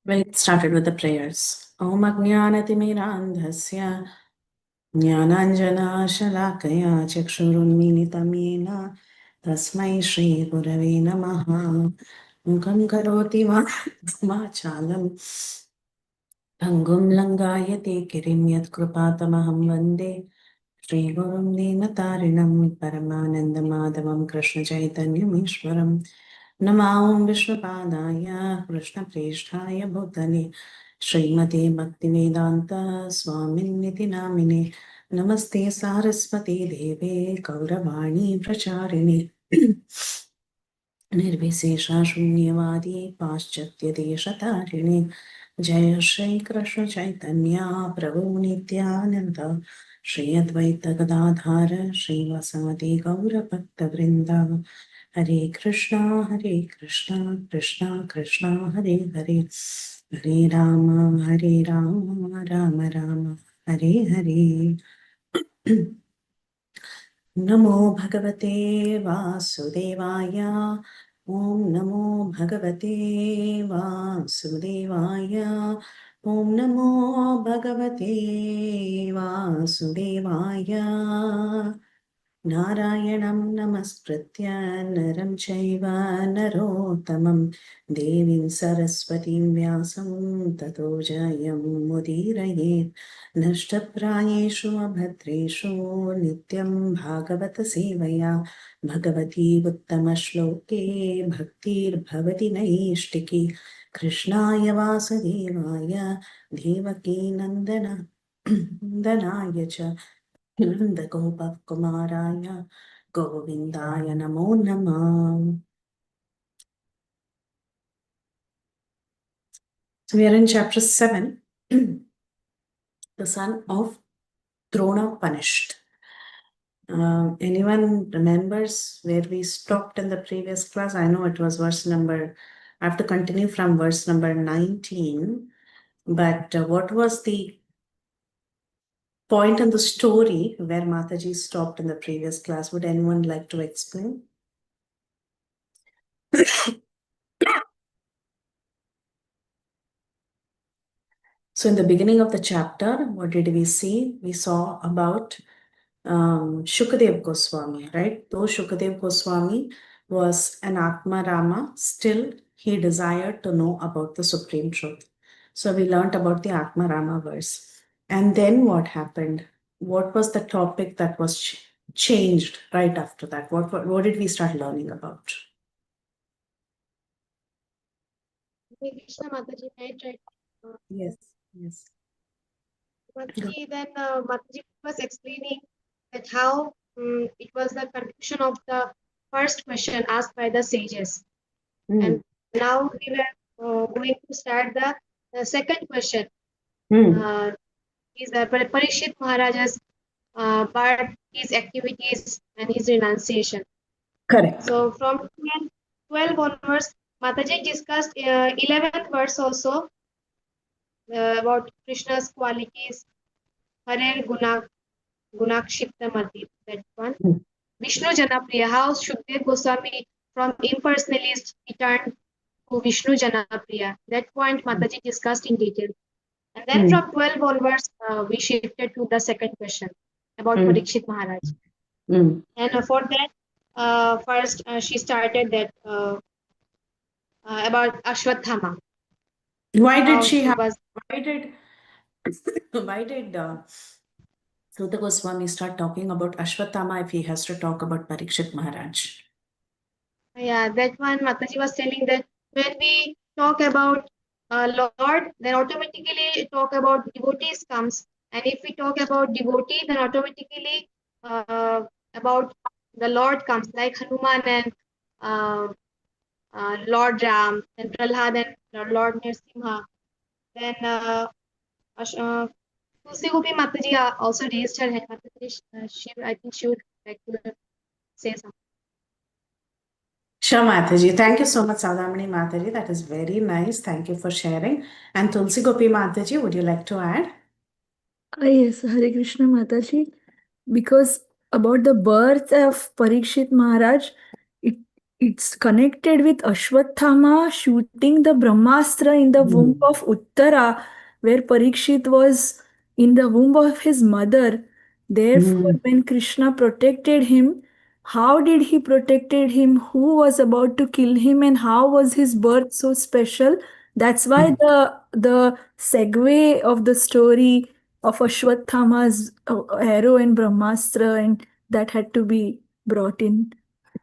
We'll get started with the prayers. Om Ajnanatimirandhasya Jnananjana Shalakaya Chakshurunmilitam Yena Tasmai Shri Gurave Namaha Mukam Karoti Vachalam Pangum Langayate Kirim Yat Kripatamaham Vande Shri Gurum Dinatarinam Paramananda Madhavam Krishna Chaitanya Ishwaram Namah Vishwapadaya Krishna Presthaya Bhutale Srimate Bhaktivedanta Swaminiti Namine Namaste Saraswati Deve Kauravani Pracharini Nirvisesha Shunyavadi Paschatya Deshatharini Jaya Shri Krishna Chaitanya Prabhu Nityananda Shri Advaita Gadadhara Shri Vasadi Gaura Bhakta Vrinda Hare Krishna Krishna Krishna Hare Hare Hare Rama Rama Rama Hare Hare Namo Bhagavate Vasudevaya Om Namo Bhagavate Vasudevaya Om Namo Bhagavate Vasudevaya Narayanam Namaskritya Naram Chaiva Narottamam Devim Saraswatim Vyasam Tato Jayam Mudirayet Nashtaprayeshu Abhadreshu Nityam Bhagavata Sevaya Bhagavati Uttama-shloke Bhaktir Bhavati Naishtiki Krishnaya Vasudevaya Devaki Nandana Nandanaya Cha Nanda Gopa Kumaraya Govindaya Namo Namah. So we are in chapter 7, the son of Drona punished. Anyone remembers where we stopped in the previous class? I know it was verse number, I have to continue from verse number 19, but what was the point in the story where Mataji stopped in the previous class? Would anyone like to explain? So in the beginning of the chapter, what did we see? We saw about Shukadev Goswami, right? Though Shukadev Goswami was an Atma Rama, still he desired to know about the supreme truth. So we learned about the Atma Rama verse. And then what happened? What was the topic that was changed right after that? What did we start learning about? Krishna Mataji, right? Yes. Mataji, then Mataji was explaining that how it was the conclusion of the first question asked by the sages. And now we were going to start the second question. Is Parikshit Maharaj's part, his activities and his renunciation. Correct. So from 12 onwards, Mataji discussed 11th verse also about Krishna's qualities, Hare Gunakshiptamati, that one. Vishnu Janapriya, how Shukdev Goswami from impersonalist he turned to Vishnu Janapriya. That point Mataji discussed in detail. And then from 12 onwards, we shifted to the second question about Parikshit Maharaj. And for that, first she started that about Ashwatthama. Why did Sutta Goswami start talking about Ashwatthama if he has to talk about Parikshit Maharaj? Yeah, that one Mataji was telling that when we talk about Lord, then automatically talk about devotees comes. And if we talk about devotee, then automatically about the Lord comes, like Hanuman and Lord Ram, and Prahlad and Lord Nrsimha. Then Tulsi Gopi Mataji also raised her hand. Mataji, I think she would like to say something. Sure, Mataji. Thank you so much, Saudamani Mataji. That is very nice. Thank you for sharing. And Tulsi Gopi Mataji, would you like to add? Yes, Hare Krishna Mataji. Because about the birth of Parikshit Maharaj, It's connected with Ashwathama shooting the Brahmastra in the womb of Uttara, where Parikshit was in the womb of his mother. Therefore, when Krishna protected him, how did he protected him? Who was about to kill him, and how was his birth so special? That's why the segue of the story of Ashwathama's arrow and Brahmastra, and that had to be brought in.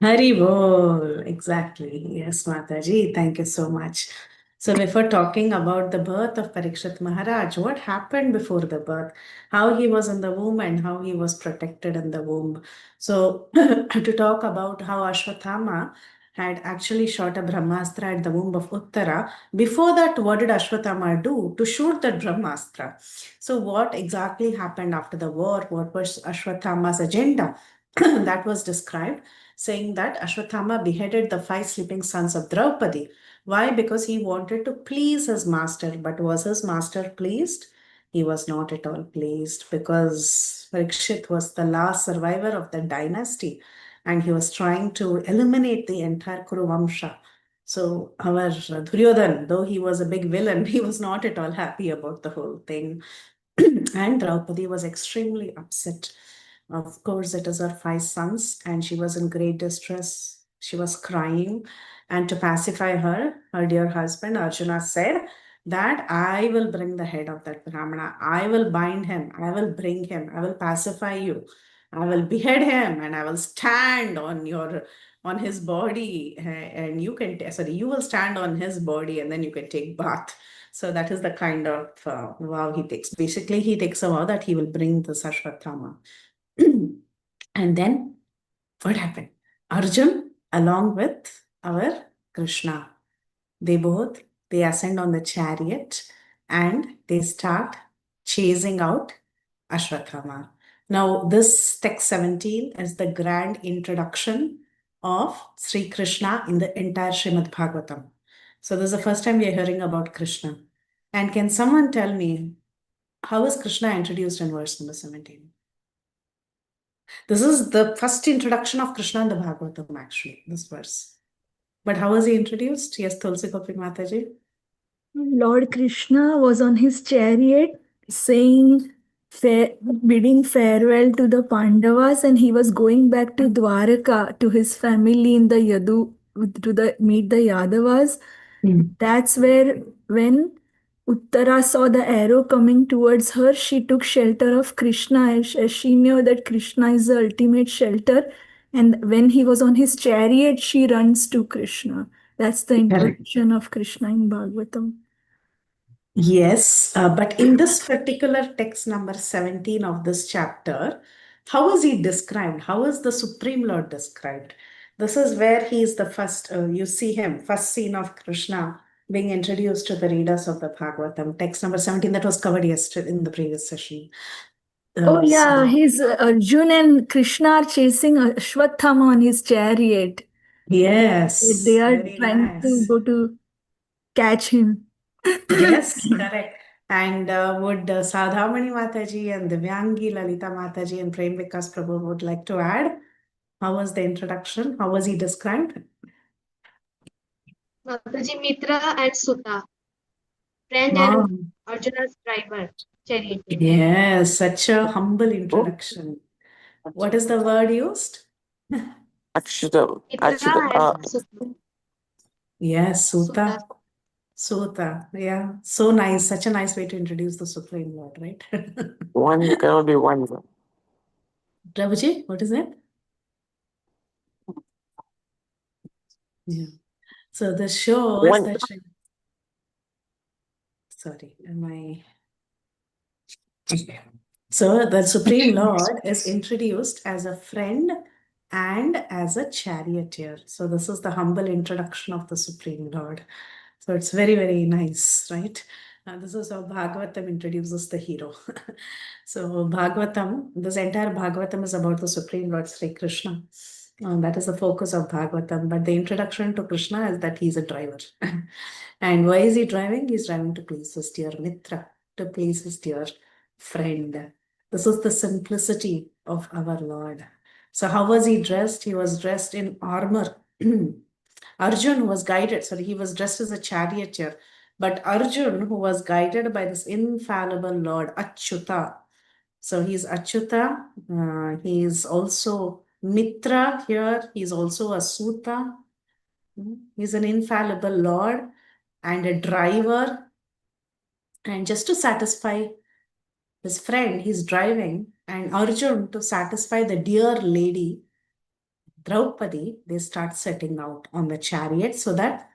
Hari Bol, exactly. Yes, Mataji, thank you so much. So before talking about the birth of Parikshit Maharaj, what happened before the birth? How he was in the womb and how he was protected in the womb. So to talk about how Ashwathama had actually shot a Brahmastra at the womb of Uttara. Before that, what did Ashwathama do to shoot that Brahmastra? So what exactly happened after the war? What was Ashwathama's agenda? That was described, saying that Ashwathama beheaded the 5 sleeping sons of Draupadi. Why? Because he wanted to please his master. But was his master pleased? He was not at all pleased, because Parikshit was the last survivor of the dynasty and he was trying to eliminate the entire Kuru Vamsha. So our Duryodhan, though he was a big villain, he was not at all happy about the whole thing. And Draupadi was extremely upset. Of course, it is her 5 sons, and she was in great distress. She was crying. And to pacify her, her dear husband Arjuna said that I will bring the head of that Brahmana. I will bind him. I will bring him. I will pacify you. I will behead him, and I will stand on his body, and you can sorry, you will stand on his body, and then you can take bath. So that is the kind of vow he takes. Basically, he takes a vow that he will bring the Ashwathama. And then what happened? Arjun, along with our Krishna, they ascend on the chariot and they start chasing out Ashwathama. Now, this text 17 is the grand introduction of Sri Krishna in the entire Srimad Bhagavatam. So this is the first time we are hearing about Krishna. And can someone tell me, how is Krishna introduced in verse number 17? This is the first introduction of Krishna in the Bhagavatam, actually, this verse. But how was he introduced? Yes, Tulsi Gopik Mataji. Lord Krishna was on his chariot saying, bidding farewell to the Pandavas, and he was going back to Dwaraka to his family in the Yadu to meet the Yadavas. That's where, when Uttara saw the arrow coming towards her, she took shelter of Krishna, as she knew that Krishna is the ultimate shelter. And when he was on his chariot, she runs to Krishna. That's the introduction of Krishna in Bhagavatam. Yes, but in this particular text number 17 of this chapter, how is he described? How is the Supreme Lord described? This is where he is the first, you see him, first scene of Krishna being introduced to the readers of the Bhagavatam. Text number 17 that was covered yesterday in the previous session. Oh yeah, his Arjun and Krishna are chasing Ashwathama on his chariot. Yes, They are very trying to nice. go to catch him. Yes, correct. And would Sadhamani Mataji and Divyangi Lalita Mataji and Prem Vikas Prabhu would like to add? How was the introduction? How was he described? Mataji Mitra and Sutta, friend Wow. and Arjuna's driver, charioteer. Yes, such a humble introduction. What is the word used? Mitra and Sutta. Yes, Suta. Suta. Yeah, so nice. Such a nice way to introduce the Supreme Lord, right? One can only one. Prabhuji, what is it? Yeah. So the show is that. Sorry, am I? Okay. So the Supreme Lord is introduced as a friend and as a charioteer. So this is the humble introduction of the Supreme Lord. So it's very, very nice, right? This is how Bhagavatam introduces the hero. So Bhagavatam, this entire Bhagavatam is about the Supreme Lord Sri Krishna. That is the focus of Bhagavatam. But the introduction to Krishna is that he's a driver. And why is he driving? He's driving to please his dear Mitra, to please his dear friend. This is the simplicity of our Lord. So how was he dressed? He was dressed in armor. Arjun, who was guided, sorry, he was dressed as a charioteer, but Arjun, who was guided by this infallible Lord, Achyuta. So he's Achyuta, he is also Mitra here, he's also a Suta. He's an infallible Lord and a driver. And just to satisfy his friend, he's driving, and Arjun, to satisfy the dear lady, Draupadi, they start setting out on the chariot so that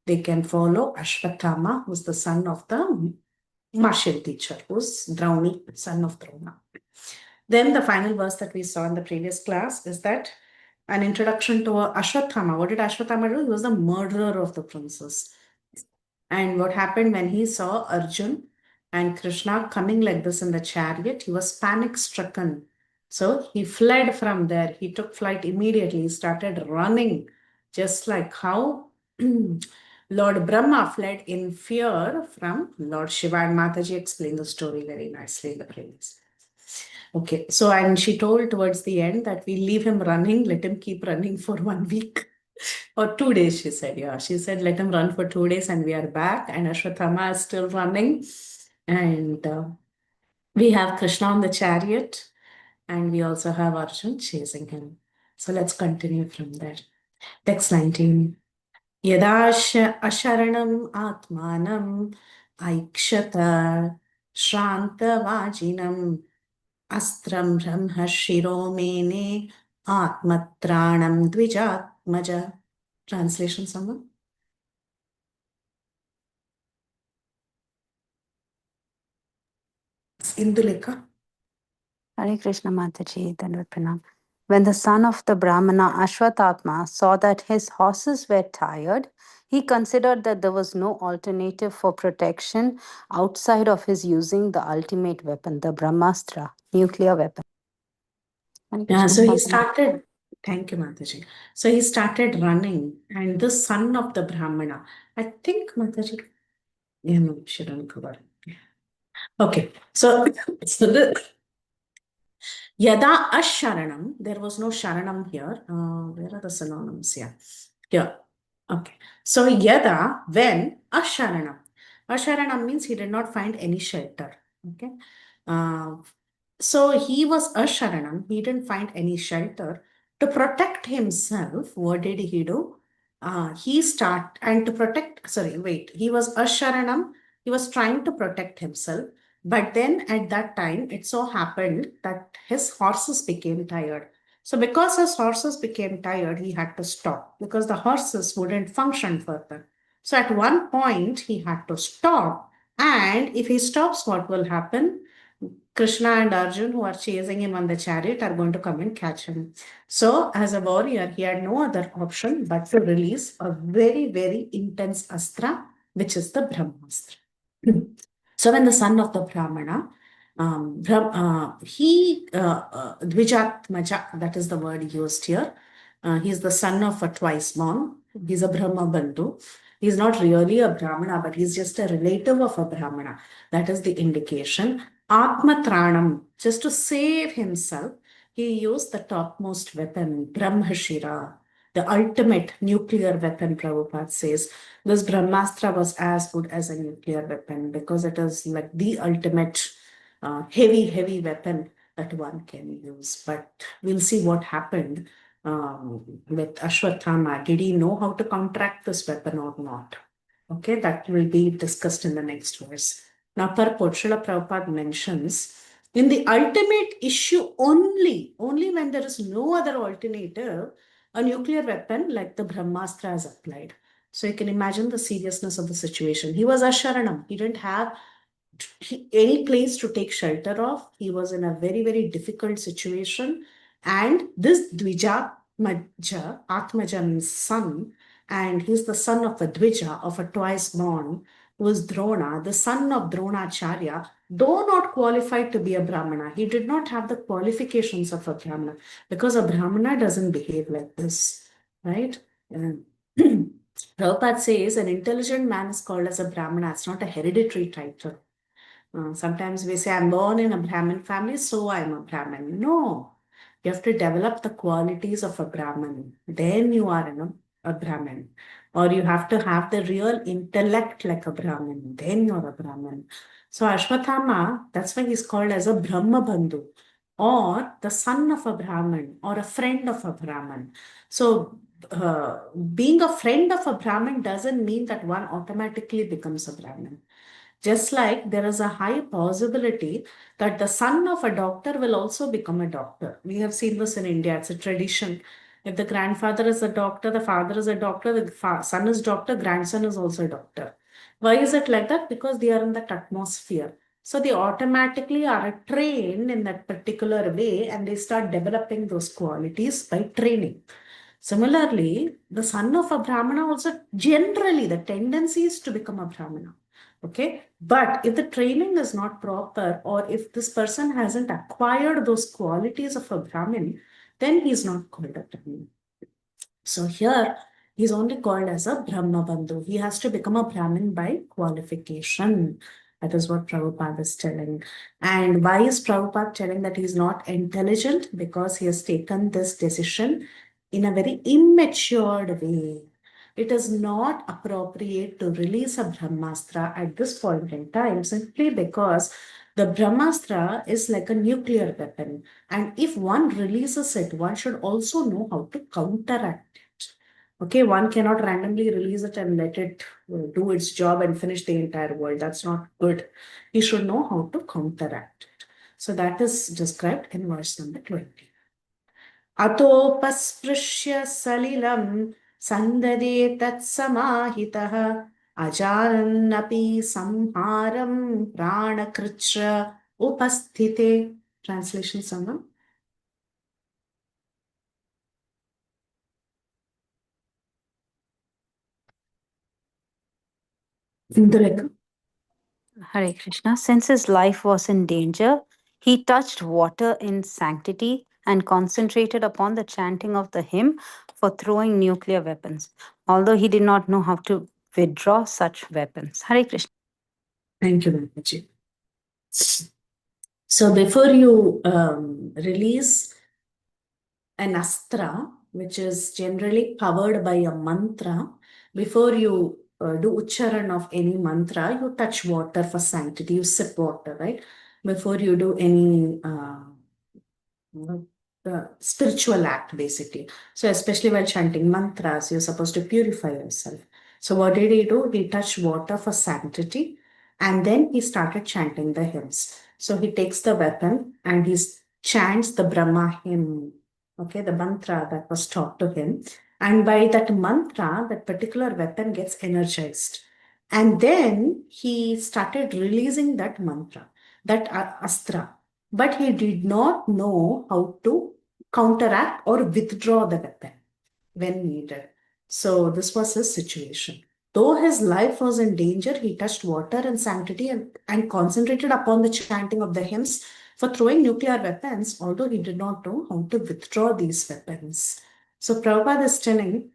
they can follow Ashwatthama, who's the son of the martial teacher, who's Drauni, son of Drona. Then the final verse that we saw in the previous class is that an introduction to Ashwatthama. What did Ashwatthama do? He was the murderer of the princess. And what happened when he saw Arjun and Krishna coming like this in the chariot, he was panic stricken. So he fled from there. He took flight immediately. He started running, just like how Lord Brahma fled in fear from Lord Shiva. And Mataji explained the story very nicely in the previous. Okay, so and she told towards the end that we leave him running, let him keep running for 1 week. Or 2 days, she said. Yeah, she said, let him run for 2 days and we are back. And Ashwatthama is still running. And we have Krishna on the chariot. And we also have Arjun chasing him. So let's continue from there. Text 19. Yada asharanam atmanam aikshata shrantavajinam astram brahma shiromene atmatranam dvijatmaja. Translation, someone? Indulekha. Hare Krishna Mataji, Dandavat Pranam. When the son of the Brahmana Ashwatthama saw that his horses were tired, he considered that there was no alternative for protection outside of his using the ultimate weapon, the Brahmastra, nuclear weapon. Hare Yeah, Krishna so he Mataji. started, thank you, Mataji. So he started running, and the son of the Brahmana, I think Mataji, yeah, no, she didn't cover it. Okay, so the Yada Asharanam, there was no Sharanam here. Where are the synonyms here? Here. Okay. So Yada, when Asharanam. Asharanam means he did not find any shelter. Okay. So he was Asharanam. He didn't find any shelter. To protect himself, what did he do? He was Asharanam. He was trying to protect himself. But then at that time, it so happened that his horses became tired. So because his horses became tired, he had to stop because the horses wouldn't function further. So at one point, he had to stop. And if he stops, what will happen? Krishna and Arjun, who are chasing him on the chariot, are going to come and catch him. So as a warrior, he had no other option but to release a very, very intense astra, which is the Brahmastra. So when the son of the Brahmana, Dvijatmaja, that is the word used here. He's the son of a twice born. He's a Brahma Bandhu. He's not really a Brahmana, but he's just a relative of a Brahmana. That is the indication. Atmatranam, just to save himself, he used the topmost weapon, Brahmashira, the ultimate nuclear weapon, Prabhupada says. This Brahmastra was as good as a nuclear weapon because it is like the ultimate heavy weapon that one can use. But we'll see what happened with Ashwatthama. Did he know how to counteract this weapon or not? Okay, that will be discussed in the next verse. Now, purport, Srila Prabhupada mentions, in the ultimate issue only when there is no other alternative, a nuclear weapon like the Brahmastra is applied. So you can imagine the seriousness of the situation. He was Asharanam. He didn't have any place to take shelter of. He was in a very, very difficult situation. And this Dvija Maja, Atmaja means son, and he's the son of a Dvija, of a twice born, who is Drona, the son of Dronacharya, though not qualified to be a Brahmana. He did not have the qualifications of a Brahmana because a Brahmana doesn't behave like this, right? Prabhupada says an intelligent man is called as a Brahmana. It's not a hereditary title. Sometimes we say, I'm born in a Brahmin family, so I'm a Brahmin. No, you have to develop the qualities of a Brahmin. Then you are, a Brahmin, or you have to have the real intellect like a Brahmin, then you're a Brahmin. So Ashwatthama, that's why he's called as a Brahma Bandhu, or the son of a Brahmin, or a friend of a Brahmin. So being a friend of a Brahmin doesn't mean that one automatically becomes a Brahmin. Just like there is a high possibility that the son of a doctor will also become a doctor. We have seen this in India, it's a tradition. If the grandfather is a doctor, the father is a doctor, the son is doctor, grandson is also a doctor. Why is it like that? Because they are in that atmosphere. So they automatically are trained in that particular way and they start developing those qualities by training. Similarly, the son of a Brahmana also generally the tendency is to become a Brahmana. Okay, but if the training is not proper or if this person hasn't acquired those qualities of a Brahmin, then he's not called a Brahmin. So here he's only called as a Brahma Bandhu. He has to become a Brahmin by qualification. That is what Prabhupada is telling. And why is Prabhupada telling that he's not intelligent? Because he has taken this decision in a very immature way. It is not appropriate to release a Brahmastra at this point in time simply because the Brahmastra is like a nuclear weapon. And if one releases it, one should also know how to counteract it. Okay, one cannot randomly release it and let it do its job and finish the entire world. That's not good. He should know how to counteract it. So that is described in verse number 20. अतोपस्पृश्य सलिलं सन्ददे तत्समाहितः अजानन्नपि संहारं प्राणकृच्च उपस्थिते. Translation someone? Indulekha. Hare Krishna. Since his life was in danger, he touched water in sanctity and concentrated upon the chanting of the hymn for throwing nuclear weapons, although he did not know how to withdraw such weapons. Hare Krishna. Thank you, Mataji. So before you release an astra, which is generally powered by a mantra, before you do ucharan of any mantra, you touch water for sanctity, you sip water, right? Before you do any spiritual act, basically. So especially while chanting mantras, you're supposed to purify yourself. So what did he do? He touched water for sanctity and then he started chanting the hymns. So he takes the weapon and he chants the Brahma hymn, okay, the mantra that was taught to him. And by that mantra, that particular weapon gets energized. And then he started releasing that mantra, that astra. But he did not know how to counteract or withdraw the weapon when needed. So this was his situation. Though his life was in danger, he touched water and sanctity and concentrated upon the chanting of the hymns for throwing nuclear weapons, although he did not know how to withdraw these weapons. So Prabhupada is telling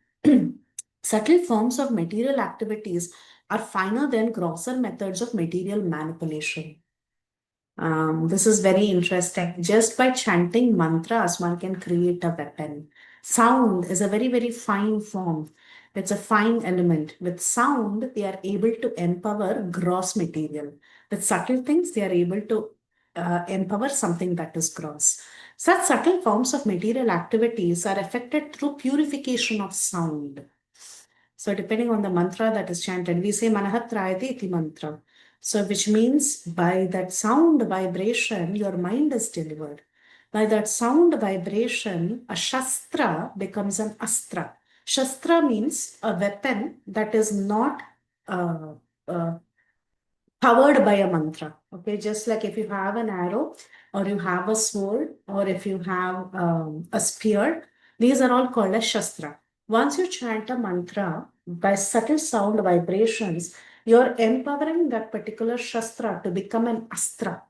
subtle forms of material activities are finer than grosser methods of material manipulation. This is very interesting. Just by chanting mantras, one can create a weapon. Sound is a very, very fine form. It's a fine element. With sound, they are able to empower gross material. With subtle things, they are able to empower something that is gross. Such subtle forms of material activities are affected through purification of sound. So depending on the mantra that is chanted, we say Manahatrayate iti mantra. So which means by that sound vibration, your mind is delivered. By that sound vibration, a shastra becomes an astra. Shastra means a weapon that is not powered by a mantra. Okay, just like if you have an arrow or you have a sword or if you have a spear, these are all called as shastra. Once you chant a mantra by subtle sound vibrations, you're empowering that particular shastra to become an astra.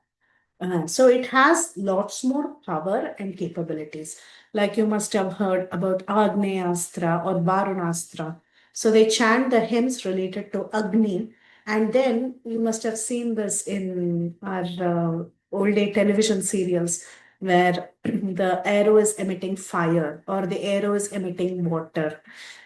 So it has lots more power and capabilities. Like you must have heard about Agneastra or Varunastra. So they chant the hymns related to Agni. And then you must have seen this in our old day television serials. where the arrow is emitting fire or the arrow is emitting water.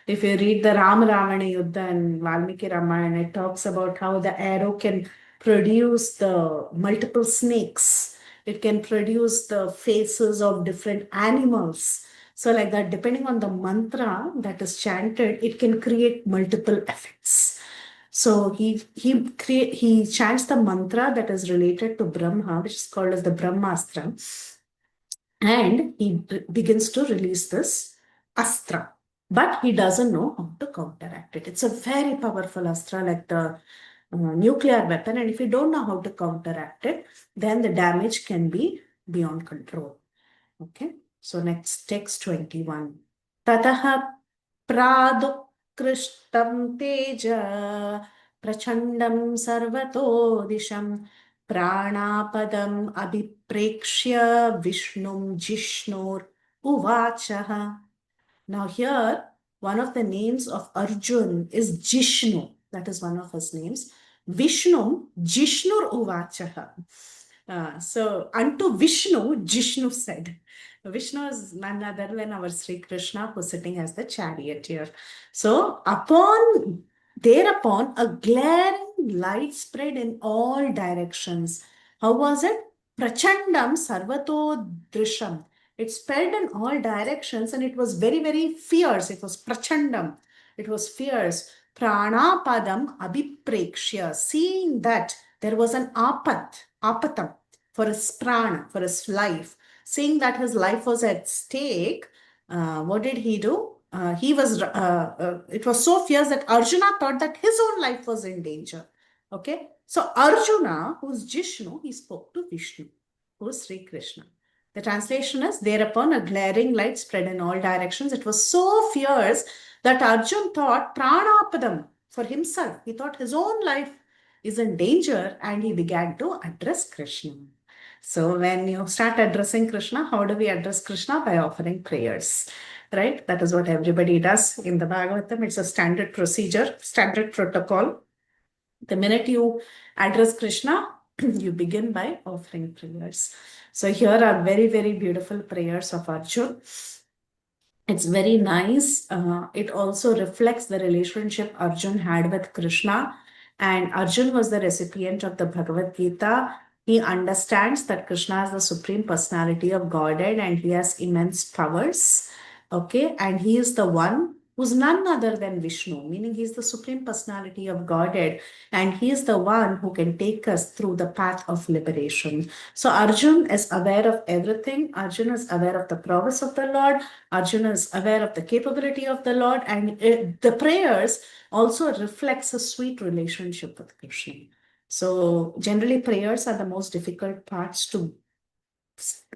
If you read the Ram Ravana Yuddha and Valmiki Ramayana, it talks about how the arrow can produce the multiple snakes. It can produce the faces of different animals. So like that, depending on the mantra that is chanted, it can create multiple effects. So he chants the mantra that is related to Brahma, which is called as the Brahmastra, and he begins to release this astra, but he doesn't know how to counteract it. It's a very powerful astra, like the nuclear weapon, and if you don't know how to counteract it, then the damage can be beyond control. Okay, so next, text 21. Tataha pradukrishtam teja prachandam sarvato disham pranapadam abhiprekshya vishnum jishnur uvachaha. Now here, one of the names of Arjun is Jishnu. That is one of his names. Vishnu, Jishnur uvachaha. So unto Vishnu, Jishnu said. Vishnu is none other than our Sri Krishna, who is sitting as the charioteer. So thereupon a glaring light spread in all directions. How was it? Prachandam sarvato drisham. It spread in all directions and it was very, very fierce. It was prachandam. It was fierce. Pranapadam abhiprekshya. Seeing that there was an apatam for his prana, for his life. Seeing that his life was at stake, what did he do? It was so fierce that Arjuna thought that his own life was in danger. Okay, so Arjuna, who's Jishnu, he spoke to Vishnu, who's Sri Krishna. The translation is, thereupon a glaring light spread in all directions. It was so fierce that Arjun thought pranapadam for himself. He thought his own life is in danger and he began to address Krishna. So when you start addressing Krishna, how do we address Krishna? By offering prayers, right? That is what everybody does in the Bhagavatam. It's a standard procedure, standard protocol. The minute you address Krishna, you begin by offering prayers. So here are very, very beautiful prayers of Arjun. It's very nice. It also reflects the relationship Arjun had with Krishna. And Arjun was the recipient of the Bhagavad Gita. He understands that Krishna is the Supreme Personality of Godhead and he has immense powers. Okay, and he is the one who's none other than Vishnu, meaning he's the Supreme Personality of Godhead, and he is the one who can take us through the path of liberation. So Arjun is aware of everything. Arjun is aware of the prowess of the Lord. Arjun is aware of the capability of the Lord, and the prayers also reflects a sweet relationship with Krishna. So generally prayers are the most difficult parts to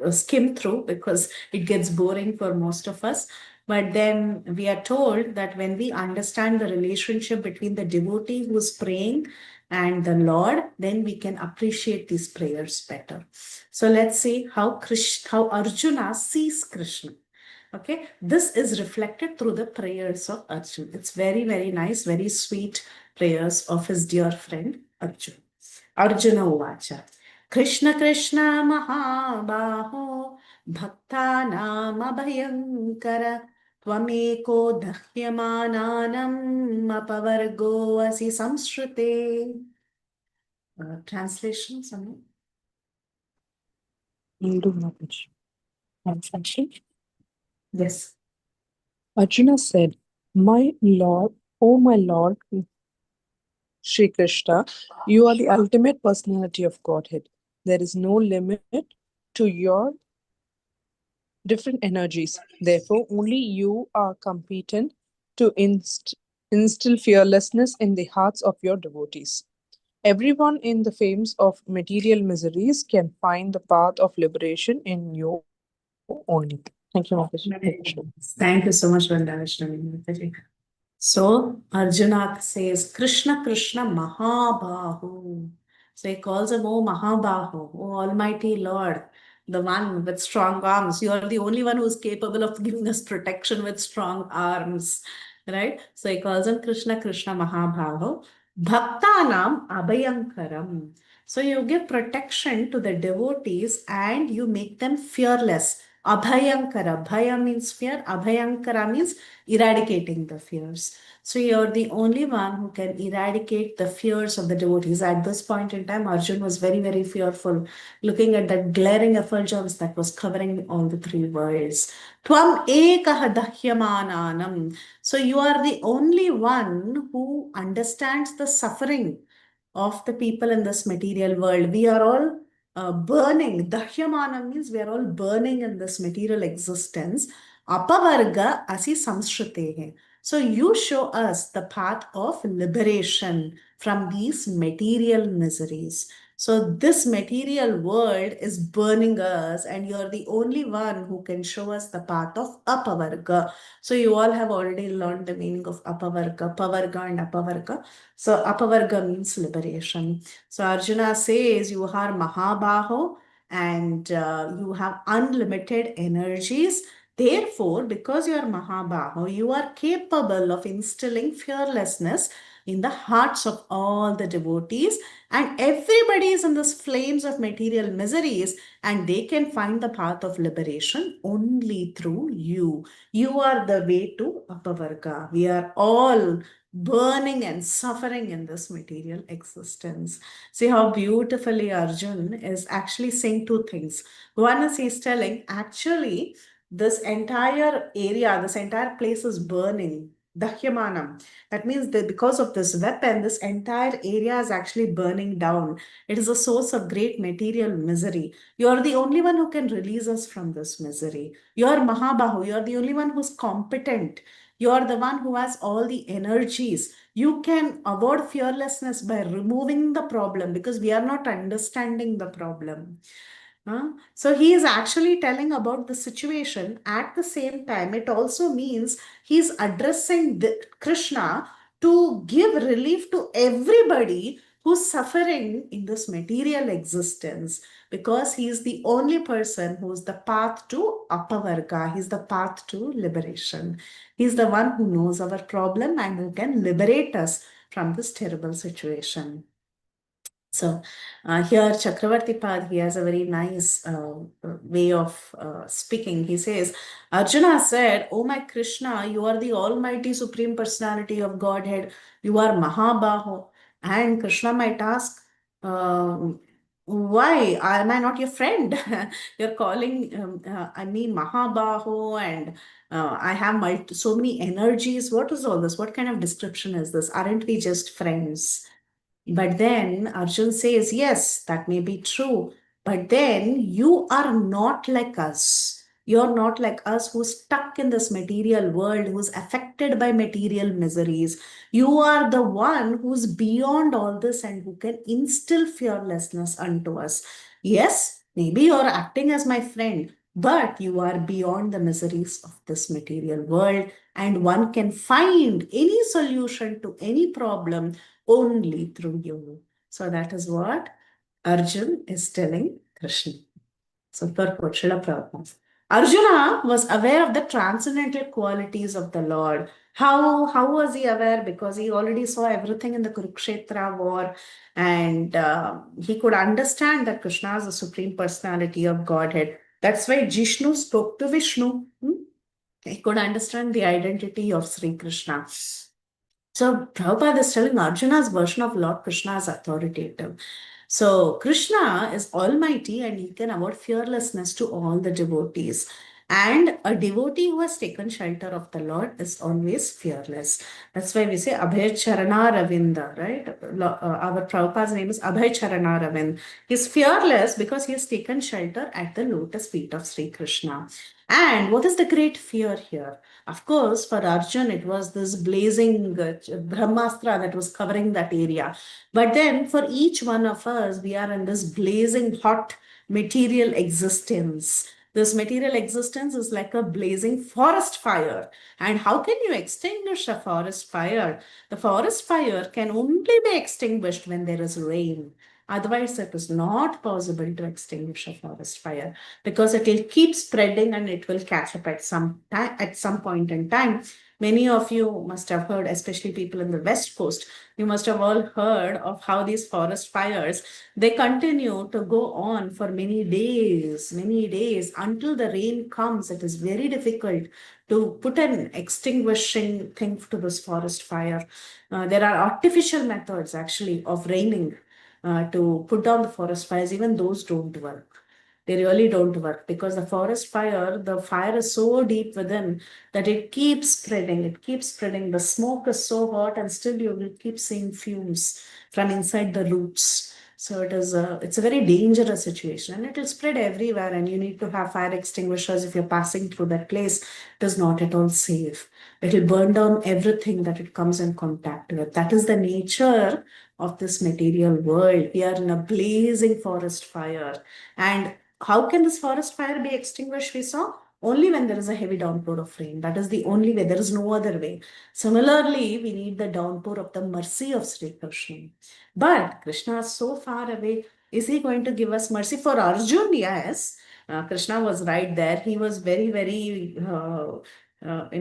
skim through because it gets boring for most of us. But then we are told that when we understand the relationship between the devotee who is praying and the Lord, then we can appreciate these prayers better. So let's see how Arjuna sees Krishna. Okay, this is reflected through the prayers of Arjuna. It's very, very nice, very sweet prayers of his dear friend Arjuna. Arjuna Uvacha. Krishna Krishna Mahabaho Bhaktanam Abhayankara Tvameko Dahyamananam Apavargo Asi Samshrute. Translation, Sanu? Translation. Yes. Arjuna said, my Lord, Sri Krishna, you are the ultimate personality of Godhead. There is no limit to your different energies. Therefore, only you are competent to instill fearlessness in the hearts of your devotees. Everyone in the flames of material miseries can find the path of liberation in you only. Thank you, Mataji. Thank you so much, Vandavishnu. So Arjuna says, Krishna, Krishna, Mahabahu. So he calls him, oh Mahabahu, oh Almighty Lord, the one with strong arms. You are the only one who is capable of giving us protection with strong arms, right? So he calls him Krishna, Krishna, Mahabahu. Bhaktanam Abhayankaram. So you give protection to the devotees and you make them fearless. Abhayankara. Bhaya means fear. Abhayankara means eradicating the fears. So you're the only one who can eradicate the fears of the devotees. At this point in time, Arjun was very, very fearful, looking at that glaring effulgence that was covering all the three worlds. Tvam ekah dahyamananam. So you are the only one who understands the suffering of the people in this material world. We are all burning. Dahyamana means we are all burning in this material existence. Apavarga asi samshritehe. So you show us the path of liberation from these material miseries. So this material world is burning us, and you're the only one who can show us the path of apavarga. So you all have already learned the meaning of apavarga, pavarga and apavarga. So apavarga means liberation. So Arjuna says you are Mahabaho and you have unlimited energies. Therefore, because you are Mahabaho, you are capable of instilling fearlessness in the hearts of all the devotees, and everybody is in these flames of material miseries, and they can find the path of liberation only through you. You are the way to Apavarga. We are all burning and suffering in this material existence. See how beautifully Arjun is actually saying two things. One is he's telling, actually, this entire area, this entire place is burning. Dahyamanam. That means that because of this weapon, this entire area is actually burning down. It is a source of great material misery. You are the only one who can release us from this misery. You are Mahabahu. You are the only one who's competent. You are the one who has all the energies. You can avoid fearlessness by removing the problem because we are not understanding the problem. So he is actually telling about the situation. At the same time, it also means he's addressing Krishna to give relief to everybody who's suffering in this material existence, because he is the only person who's the path to apavarga. He's the path to liberation. He's the one who knows our problem and who can liberate us from this terrible situation. So here Chakravarti Pad, he has a very nice way of speaking. He says, Arjuna said, "Oh my Krishna, you are the almighty supreme personality of Godhead. You are Mahabaho." And Krishna might ask, why am I not your friend? You're calling me Mahabaho, and I have so many energies. What is all this? What kind of description is this? Aren't we just friends? But then Arjun says, yes, that may be true. But then you are not like us. You're not like us who's stuck in this material world, who's affected by material miseries. You are the one who's beyond all this and who can instill fearlessness unto us. Yes, maybe you're acting as my friend, but you are beyond the miseries of this material world, and one can find any solution to any problem only through you. So that is what Arjun is telling Krishna. So purport, Srila Prabhupada. Arjuna was aware of the transcendental qualities of the Lord. How was he aware? Because he already saw everything in the Kurukshetra war, and he could understand that Krishna is the supreme personality of Godhead. That's why Jishnu spoke to Vishnu. He could understand the identity of Sri Krishna. So Prabhupada is telling Arjuna's version of Lord Krishna is authoritative. So Krishna is almighty and he can award fearlessness to all the devotees. And a devotee who has taken shelter of the Lord is always fearless. That's why we say Abhay Charana Ravinda, right? Our Prabhupada's name is Abhay Charana Ravind. He's fearless because he has taken shelter at the lotus feet of Sri Krishna. And what is the great fear here? Of course, for Arjun, it was this blazing Brahmastra that was covering that area. But then for each one of us, we are in this blazing hot material existence. This material existence is like a blazing forest fire. And how can you extinguish a forest fire? The forest fire can only be extinguished when there is rain. Otherwise, it is not possible to extinguish a forest fire, because it will keep spreading and it will catch up at some point in time. Many of you must have heard, especially people in the West Coast, you must have all heard of how these forest fires, they continue to go on for many days until the rain comes. It is very difficult to put an extinguishing thing to this forest fire. There are artificial methods actually of raining to put down the forest fires. Even those don't work. They really don't work, because the forest fire, the fire is so deep within that it keeps spreading. It keeps spreading. The smoke is so hot, and still you will keep seeing fumes from inside the roots. So it's a very dangerous situation, and it will spread everywhere, and you need to have fire extinguishers if you're passing through that place. It is not at all safe. It will burn down everything that it comes in contact with. That is the nature of this material world. We are in a blazing forest fire. And how can this forest fire be extinguished? We saw only when there is a heavy downpour of rain. That is the only way. There is no other way. Similarly, we need the downpour of the mercy of Sri Krishna. But Krishna is so far away. Is he going to give us mercy? For Arjun? Yes. Krishna was right there. He was very, very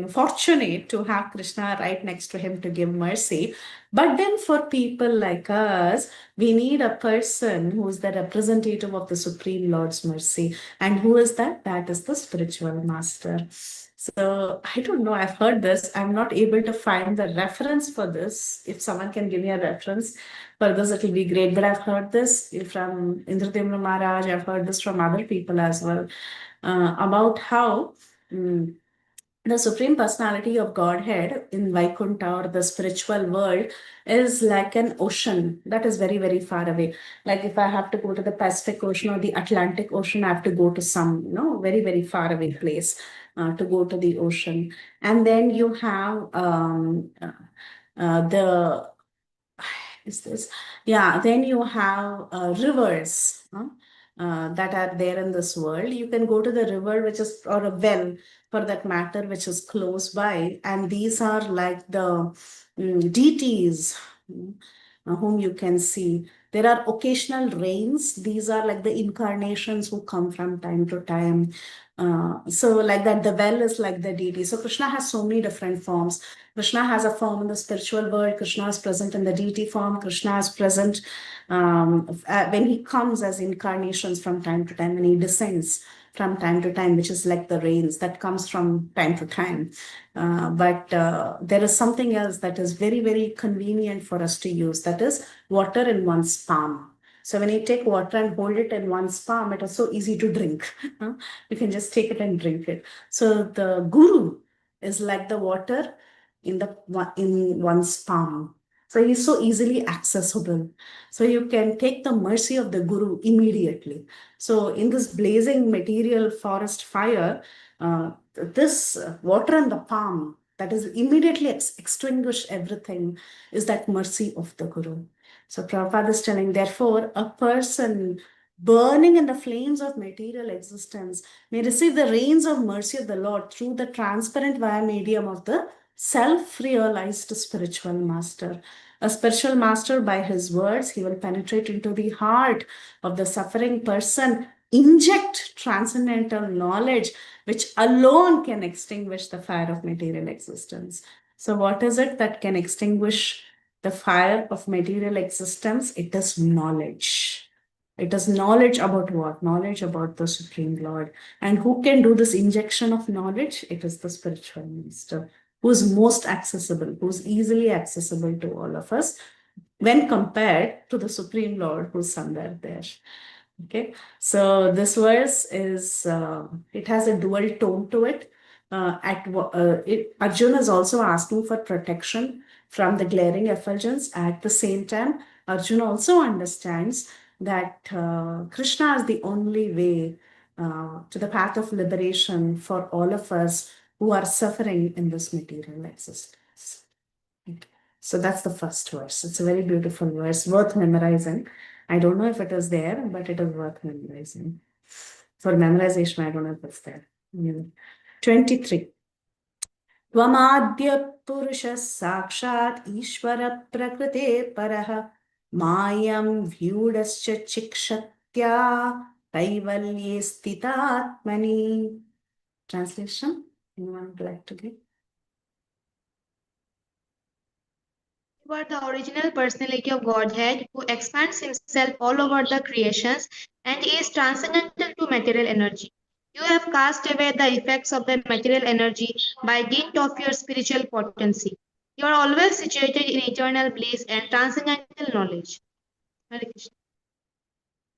fortunate to have Krishna right next to him to give mercy. But then for people like us, we need a person who is the representative of the Supreme Lord's mercy. And who is that? That is the spiritual master. So I don't know, I've heard this. I'm not able to find the reference for this. If someone can give me a reference for this, it will be great. But I've heard this from Indradevra Maharaj. I've heard this from other people as well, about how the Supreme Personality of Godhead in Vaikuntha, or the spiritual world, is like an ocean that is very, very far away. Like if I have to go to the Pacific Ocean or the Atlantic Ocean, I have to go to some, very, very far away place to go to the ocean. And then you have the is this? Yeah, then you have rivers that are there in this world. You can go to the river, which is, or a well for that matter, which is close by. And these are like the deities whom you can see. There are occasional rains. These are like the incarnations who come from time to time. So like that, the well is like the deity. So Krishna has so many different forms. Krishna has a form in the spiritual world. Krishna is present in the deity form. Krishna is present when he comes as incarnations from time to time, when he descends from time to time, which is like the rains that comes from time to time. But there is something else that is very, very convenient for us to use. That is water in one's palm. So when you take water and hold it in one's palm, it is so easy to drink. You can just take it and drink it. So the guru is like the water in one's palm. So he's so easily accessible. So you can take the mercy of the guru immediately. So in this blazing material forest fire, this water in the palm that is immediately extinguish everything is that mercy of the guru. So Prabhupada is telling, therefore, a person burning in the flames of material existence may receive the rains of mercy of the Lord through the transparent via medium of the self-realized spiritual master. A spiritual master, by his words, he will penetrate into the heart of the suffering person, inject transcendental knowledge, which alone can extinguish the fire of material existence. So what is it that can extinguish the fire of material existence? It is knowledge. It is knowledge about what? Knowledge about the Supreme Lord. And who can do this injection of knowledge? It is the spiritual master, who is most accessible, who is easily accessible to all of us when compared to the Supreme Lord who's somewhere there. Okay, so this verse is, it has a dual tone to it. Arjuna is also asking for protection from the glaring effulgence. At the same time, Arjuna also understands that Krishna is the only way to the path of liberation for all of us who are suffering in this material existence. Okay. So that's the first verse. It's a very beautiful verse, worth memorizing. I don't know if it is there, but it is worth memorizing. For memorization, I don't know if it's there. 23. Tvamadya Purusha Sakshat Ishvara Prakrite Paraha Mayam Vyudascha Chikshatya Kaivalye Stitatmani. Translation? Anyone would like to give? are the original personality of Godhead who expands himself all over the creations and is transcendental to material energy. You have cast away the effects of the material energy by dint of your spiritual potency. You are always situated in eternal bliss and transcendental knowledge. Hare Krishna.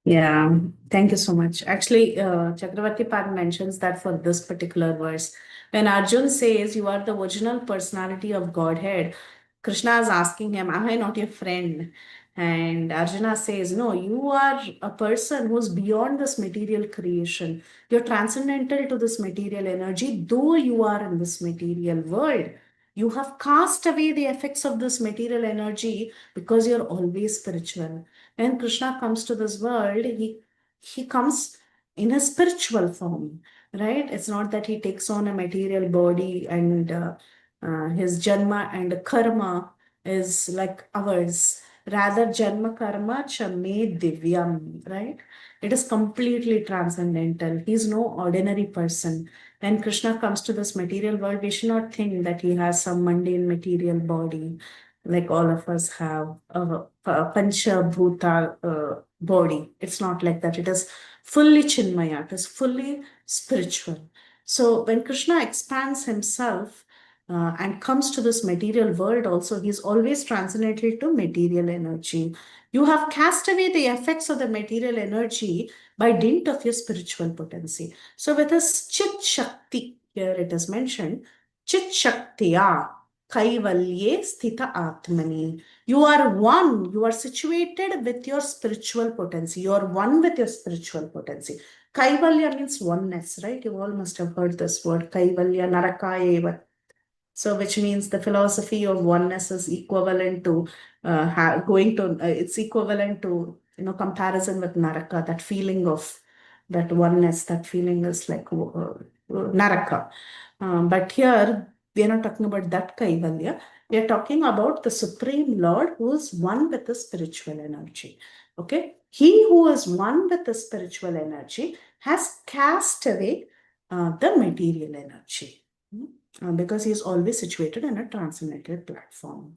Yeah, thank you so much. Actually, Chakravarti Pad mentions that for this particular verse, when Arjun says you are the original personality of Godhead, Krishna is asking him, am I not your friend? And Arjuna says, no, you are a person who's beyond this material creation. You're transcendental to this material energy, though you are in this material world. You have cast away the effects of this material energy because you're always spiritual. When Krishna comes to this world, he comes in a spiritual form, right? It's not that he takes on a material body and his janma and karma is like ours. Rather, janma karma cha me divyam, right? It is completely transcendental. He's no ordinary person. When Krishna comes to this material world, we should not think that he has some mundane material body like all of us have a pancha bhuta body. It's not like that. It is fully chinmaya. It is fully spiritual. So when Krishna expands himself and comes to this material world also, he's always transcendental to material energy. You have cast away the effects of the material energy by dint of your spiritual potency. So with this chit shakti, here it is mentioned, chit shaktiya Kaivalye Sthita Atmani. You are one, you are situated with your spiritual potency. You are one with your spiritual potency. Kaivalya means oneness, right? You all must have heard this word, Kaivalya Narakayeva. So, which means the philosophy of oneness is equivalent to it's equivalent to, comparison with Naraka, that feeling of that oneness, that feeling is like Naraka. But here, we are not talking about that Kaivalya. We are talking about the Supreme Lord who is one with the spiritual energy. Okay? He who is one with the spiritual energy has cast away the material energy. Because he is always situated in a transcendental platform.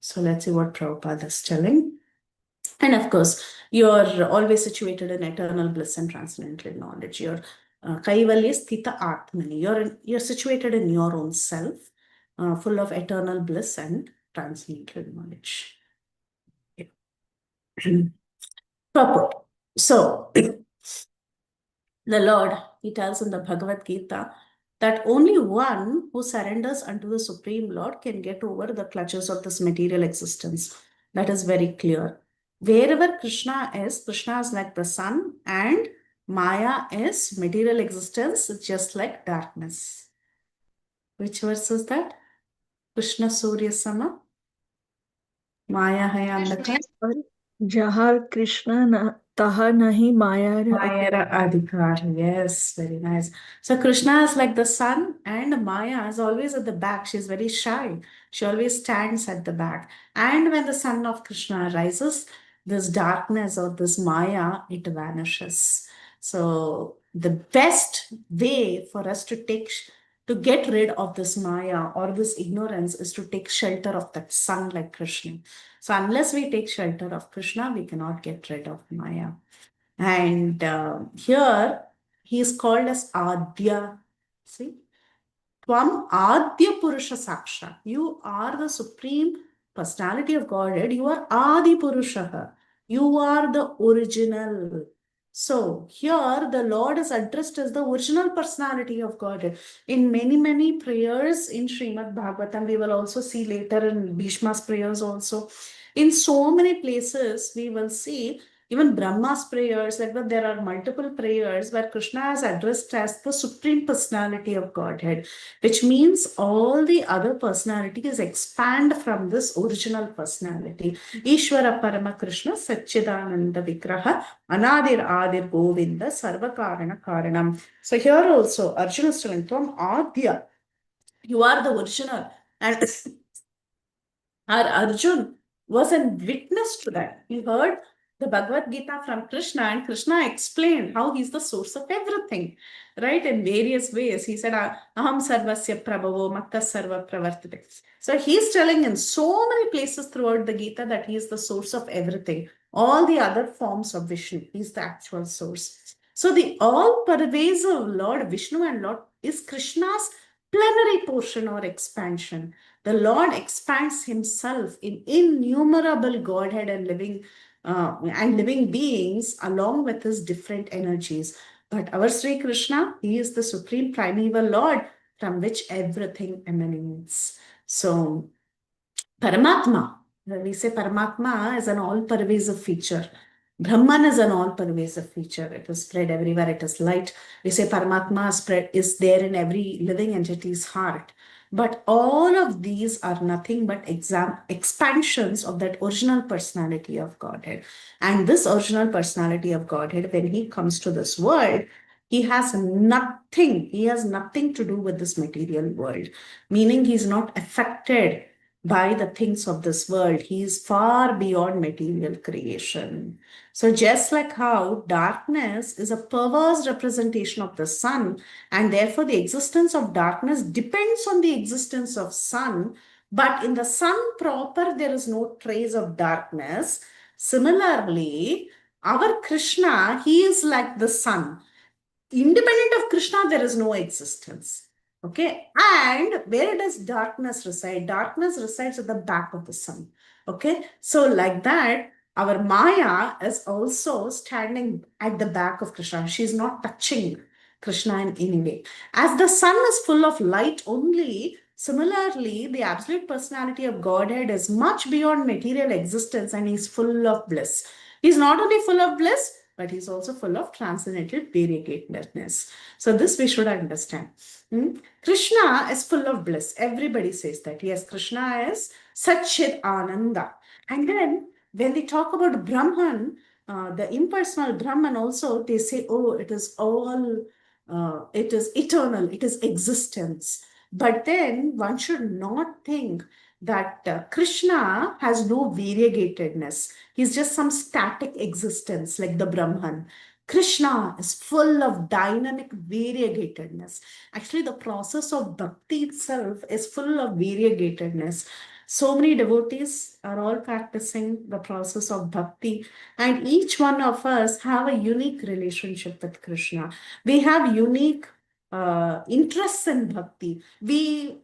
So let's see what Prabhupada is telling. And of course, you're always situated in eternal bliss and transcendental knowledge. You're Kaivalya Sthita Atmani. You're situated in your own self, full of eternal bliss and transcendental knowledge. Purport. So, the Lord, he tells in the Bhagavad Gita that only one who surrenders unto the Supreme Lord can get over the clutches of this material existence. That is very clear. Wherever Krishna is like the sun, and Maya is material existence, just like darkness. Which verse is that? Krishna Surya Sama. Maya hai andhakar. Jahar Krishna taha nahi Maya. Maya Adhikar. Yes, very nice. So Krishna is like the sun, and Maya is always at the back. She's very shy. She always stands at the back. And when the sun of Krishna rises, this darkness or this Maya, it vanishes. So the best way for us to get rid of this Maya or this ignorance is to take shelter of that sun like Krishna. So unless we take shelter of Krishna, we cannot get rid of Maya. And here he is called as Adya. See? Tvam Adya Purusha Saksha. You are the supreme personality of Godhead. You are Adi Purusha. You are the original. So here the Lord is addressed as the original personality of Godhead. In many, many prayers in Srimad Bhagavatam, we will also see later in Bhishma's prayers also. In so many places, we will see even Brahma's prayers, like that there are multiple prayers where Krishna is addressed as the supreme personality of Godhead, which means all the other personalities expand from this original personality. Ishvara Parama Krishna Satchidananda Vigraha Anadir Adir Govinda Sarva Karana Karanam. So here also Arjuna is telling Tvam Adya. You are the original. And our Arjun was a witness to that. He heard the Bhagavad Gita from Krishna, and Krishna explained how he's the source of everything, right? In various ways. He said, Aham sarvasya prabhavo matta sarva pravartate. So he's telling in so many places throughout the Gita that he is the source of everything. All the other forms of Vishnu, he's the actual source. So the all-pervasive Lord Vishnu and Lord is Krishna's plenary portion or expansion. The Lord expands himself in innumerable Godhead and living beings along with his different energies. But our Sri Krishna, he is the supreme primeval Lord from which everything emanates. So, Paramatma, when we say Paramatma is an all-pervasive feature. Brahman is an all-pervasive feature. It is spread everywhere. It is light. We say Paramatma is there in every living entity's heart. But all of these are nothing but expansions of that original personality of Godhead. And this original personality of Godhead, when he comes to this world, he has nothing to do with this material world, meaning he's not affected by the things of this world. He is far beyond material creation. So just like how darkness is a perverse representation of the sun, and therefore the existence of darkness depends on the existence of sun, but in the sun proper, there is no trace of darkness. Similarly, our Krishna, he is like the sun. Independent of Krishna, there is no existence. Okay. And where does darkness reside? Darkness resides at the back of the sun. Okay. So like that, our Maya is also standing at the back of Krishna. She's not touching Krishna in any way. As the sun is full of light only, similarly, the absolute personality of Godhead is much beyond material existence and he's full of bliss. He's not only full of bliss, but he's also full of transcendental variegatedness. So this we should understand. Krishna is full of bliss. Everybody says that. Yes, Krishna is Satchit Ananda. And then when they talk about Brahman, the impersonal Brahman also, they say, oh, it is all, it is eternal, it is existence. But then one should not think that Krishna has no variegatedness. He's just some static existence like the Brahman. Krishna is full of dynamic variegatedness. Actually, the process of bhakti itself is full of variegatedness. So many devotees are all practicing the process of bhakti, and each one of us have a unique relationship with Krishna. We have unique interests in bhakti. We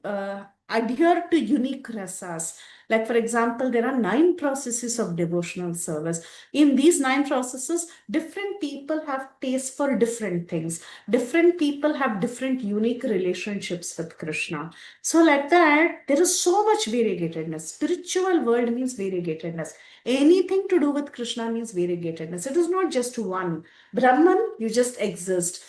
adhere to unique rasas. Like, for example, there are 9 processes of devotional service. In these 9 processes, different people have taste for different things. Different people have different unique relationships with Krishna. So like that, there is so much variegatedness. Spiritual world means variegatedness. Anything to do with Krishna means variegatedness. It is not just one. Brahman, you just exist.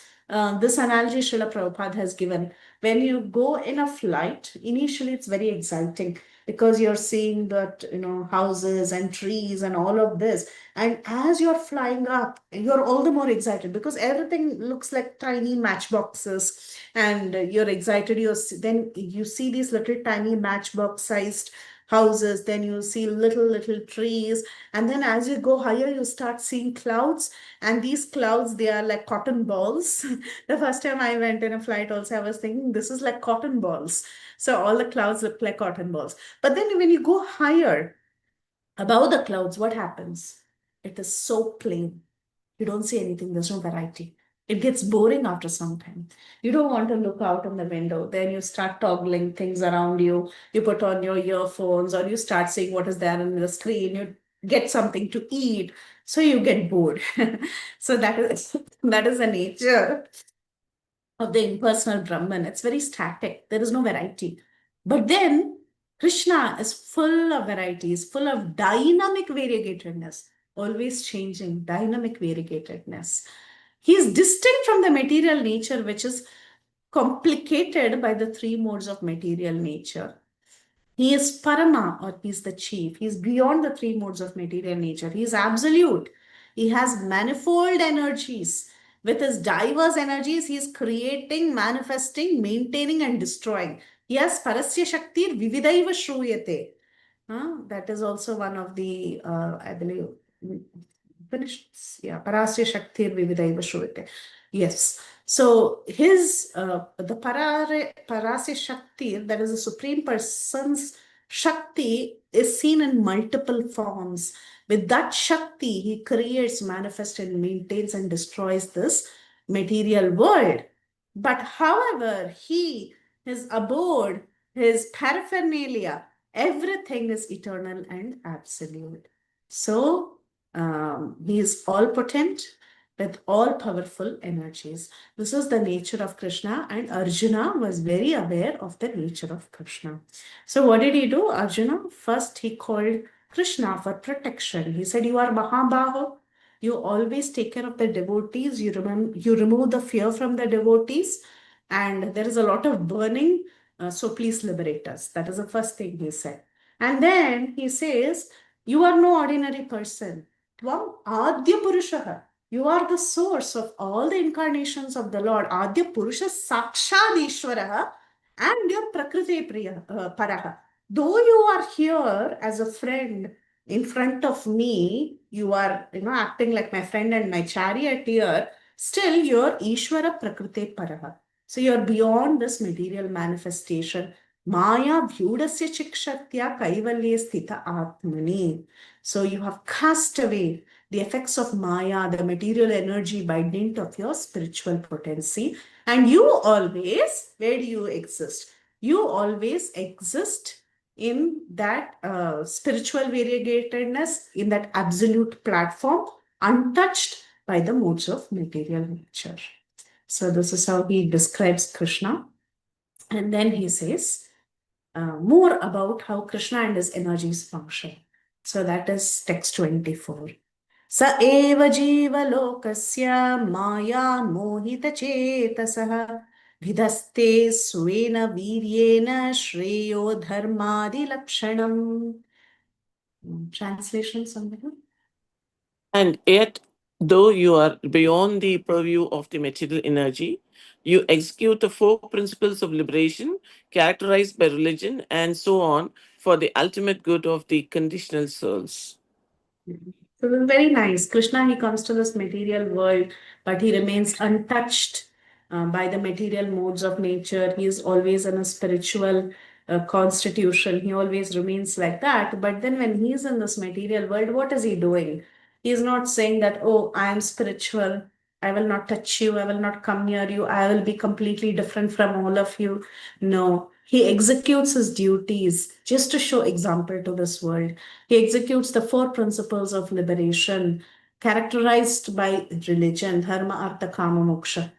This analogy Srila Prabhupada has given. When you go in a flight, initially it's very exciting because you're seeing that, houses and trees and all of this. And as you're flying up, you're all the more excited because everything looks like tiny matchboxes, and you're excited. Then you see these little tiny matchbox sized houses, then you see little trees, and then as you go higher, you start seeing clouds, and these clouds, they are like cotton balls. The first time I went in a flight also, I was thinking this is like cotton balls. So all the clouds look like cotton balls. But then when you go higher above the clouds, what happens? It is so plain. You don't see anything. There's no variety. It gets boring after some time. You don't want to look out on the window. Then you start toggling things around you. You put on your earphones, or you start seeing what is there on the screen. You get something to eat. So you get bored. So that is the nature of the impersonal Brahman. It's very static. There is no variety. But then Krishna is full of varieties, full of dynamic variegatedness, always changing, dynamic variegatedness. He is distinct from the material nature, which is complicated by the 3 modes of material nature. He is Parama, or he is the chief. He is beyond the 3 modes of material nature. He is absolute. He has manifold energies. With his diverse energies, he is creating, manifesting, maintaining, and destroying. Yes, Parasya Shaktir Vividaiva Shruyate. That is also one of the, I believe, finished. Yeah, Parasya Shaktir Vividaiva Shruvite. Yes. So his the Parasya Shaktir, that is the Supreme Person's Shakti, is seen in multiple forms. With that Shakti, he creates, manifests, and maintains and destroys this material world. But however, his abode, his paraphernalia, everything is eternal and absolute. So he is all potent with all powerful energies. This is the nature of Krishna, and Arjuna was very aware of the nature of Krishna. So what did he do? Arjuna, first he called Krishna for protection. He said, "You are Mahabaho. You always take care of the devotees. You remove the fear from the devotees. And there is a lot of burning. So please liberate us." That is the first thing he said. And then he says, "You are no ordinary person. Tvam Adya Purushaha. You are the source of all the incarnations of the Lord. Adya Purusha Sakshadishwaraha and your Prakriti Paraha. Though you are here as a friend in front of me, you are acting like my friend and my charioteer, still you're Ishwara Prakriti Paraha. So you're beyond this material manifestation. Maya Vyudasya Chikshatya Kaivalye Sthita Atmani. So you have cast away the effects of Maya, the material energy, by dint of your spiritual potency. And you always, where do you exist? You always exist in that spiritual variegatedness, in that absolute platform, untouched by the modes of material nature. So this is how he describes Krishna. And then he says more about how Krishna and his energies function. So that is text 24. Sa eva jiva lokasya maya mohita chetasah vidhaste svena viryena shreyo dharmadi lakshanam. Translation somewhere? And yet, though you are beyond the purview of the material energy, you execute the four principles of liberation characterized by religion and so on for the ultimate good of the conditional souls. So this is very nice. Krishna, he comes to this material world, but he remains untouched by the material modes of nature. He is always in a spiritual constitution. He always remains like that. But then when he is in this material world, what is he doing? He is not saying that, "Oh, I am spiritual. I will not touch you. I will not come near you. I will be completely different from all of you." No, he executes his duties just to show example to this world. He executes the four principles of liberation characterized by religion, dharma, artha, kama, moksha.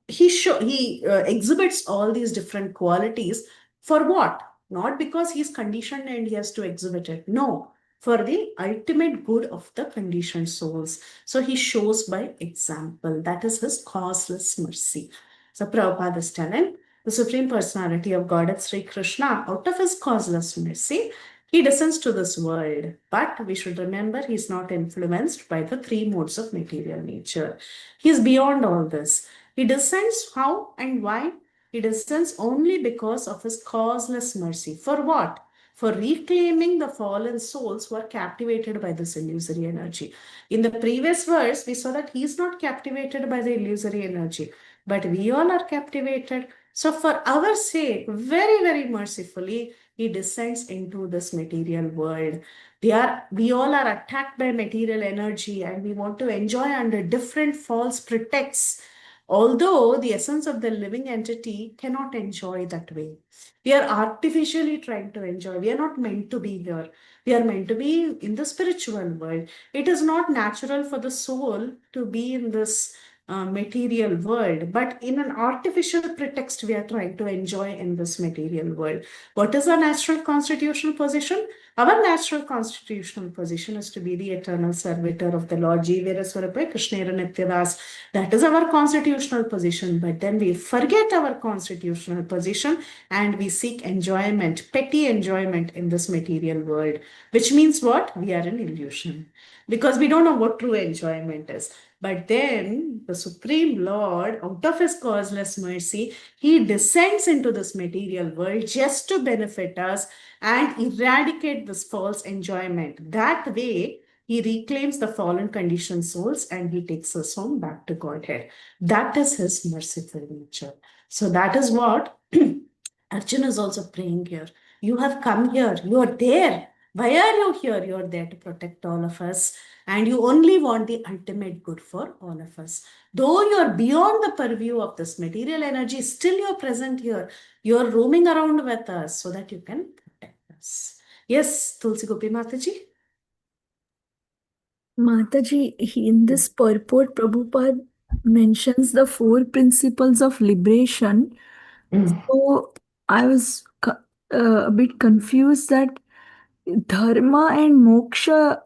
He exhibits all these different qualities for what? Not because he's conditioned and he has to exhibit it. No, for the ultimate good of the conditioned souls. So he shows by example. That is his causeless mercy. So Prabhupada is telling the Supreme Personality of Godhead Sri Krishna, out of his causeless mercy, he descends to this world, but we should remember he's not influenced by the three modes of material nature. He's beyond all this. He descends how and why? He descends only because of his causeless mercy. For what? For reclaiming the fallen souls who are captivated by this illusory energy. In the previous verse, we saw that he's not captivated by the illusory energy, but we all are captivated. So for our sake, very, very mercifully, he descends into this material world. We all are attacked by material energy and we want to enjoy under different false pretexts. Although the essence of the living entity cannot enjoy that way. We are artificially trying to enjoy. We are not meant to be here. We are meant to be in the spiritual world. It is not natural for the soul to be in this material world, but in an artificial pretext, we are trying to enjoy in this material world. What is our natural constitutional position? Our natural constitutional position is to be the eternal servitor of the Lord. Jivera Swarapai Krishnera Nityadas. That is our constitutional position. But then we forget our constitutional position and we seek enjoyment, petty enjoyment in this material world. Which means what? We are in illusion. Because we don't know what true enjoyment is. But then the Supreme Lord, out of his causeless mercy, he descends into this material world just to benefit us and eradicate this false enjoyment. That way, he reclaims the fallen conditioned souls and he takes us home back to Godhead. That is his merciful nature. So that is what Arjuna is also praying here. You have come here, you are there. Why are you here? You are there to protect all of us, and you only want the ultimate good for all of us. Though you are beyond the purview of this material energy, still you are present here. You are roaming around with us so that you can protect us. Yes, Tulsi Gopi Mataji. Mataji, in this purport, Prabhupada mentions the four principles of liberation. So I was a bit confused that dharma and moksha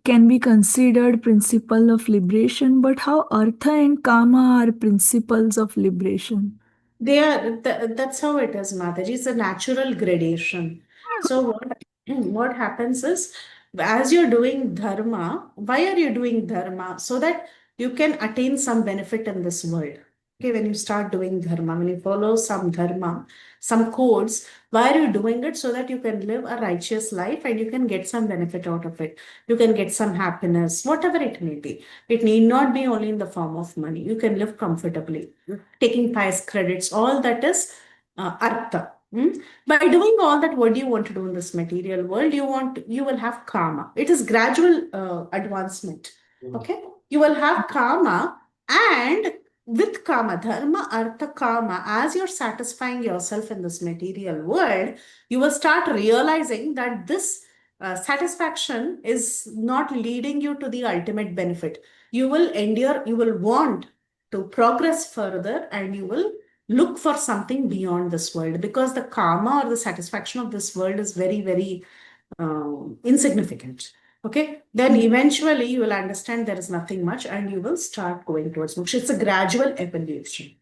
can be considered principle of liberation, but how artha and kama are principles of liberation? They are, that's how it is, Mataji. It's a natural gradation. So what happens is, as you're doing dharma, why are you doing dharma? So that you can attain some benefit in this world. Okay, when you start doing dharma, when you follow some dharma, some codes, why are you doing it? So that you can live a righteous life and you can get some benefit out of it. You can get some happiness, whatever it may be. It need not be only in the form of money. You can live comfortably, taking pious credits, all that is artha. By doing all that, what do you want to do in this material world? You will have karma. It is gradual advancement. Okay, you will have karma, and with karma, dharma, artha, kama, as you're satisfying yourself in this material world, you will start realizing that this satisfaction is not leading you to the ultimate benefit. You will endure, you will want to progress further, and you will look for something beyond this world, because the karma or the satisfaction of this world is very, very insignificant. Okay, then eventually you will understand there is nothing much and you will start going towards moksha. It's a gradual evolution.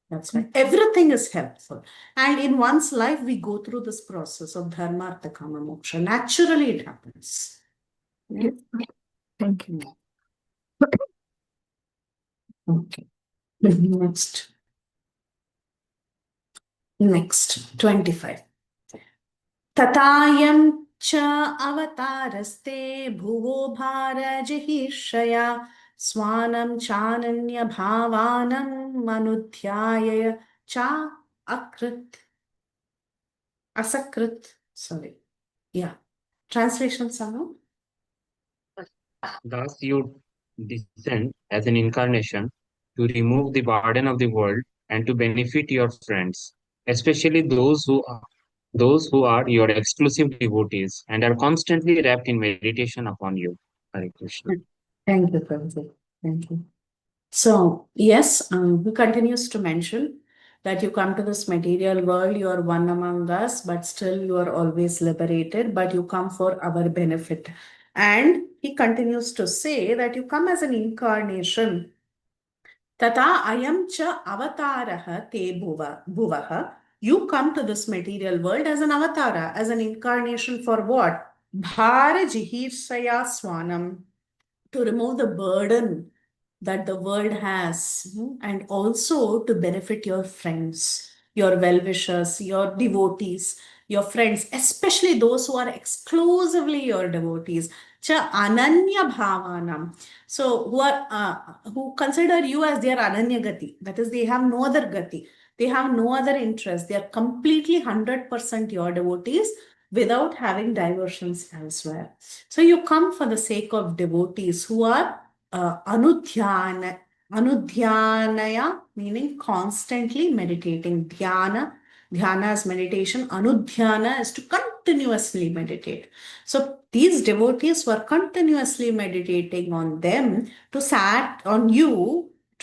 That's right. Everything is helpful. And in one's life, we go through this process of dharma, artha, kama, moksha. Naturally, it happens. Yeah. Thank you. Okay. Next, 25. Tatayam cha avataraste bhuvo bharajahishaya swanam chananya bhavanam manudhyaya cha akrit asakrit. Sorry. Yeah. Translation, Sanu? Thus you descend as an incarnation to remove the burden of the world and to benefit your friends, especially those who are your exclusive devotees and are constantly wrapped in meditation upon you. Hare Krishna. Thank you, Prabhuji. Thank you. So, yes, he continues to mention that you come to this material world, you are one among us, but still you are always liberated, but you come for our benefit. And he continues to say that you come as an incarnation. Tata ayam cha avataraha te bhuvaha. You come to this material world as an avatara, as an incarnation for what? Bhara jihirsaya swanam. To remove the burden that the world has, and also to benefit your friends, your well-wishers, your devotees, your friends, especially those who are exclusively your devotees. Cha ananya bhavanam. So who consider you as their ananya gati. That is, they have no other gati. They have no other interest. They are completely 100% your devotees without having diversions elsewhere. So you come for the sake of devotees who are anudhyanaya, meaning constantly meditating. Dhyana is meditation. Anudhyana is to continuously meditate. So these devotees were continuously meditating on them to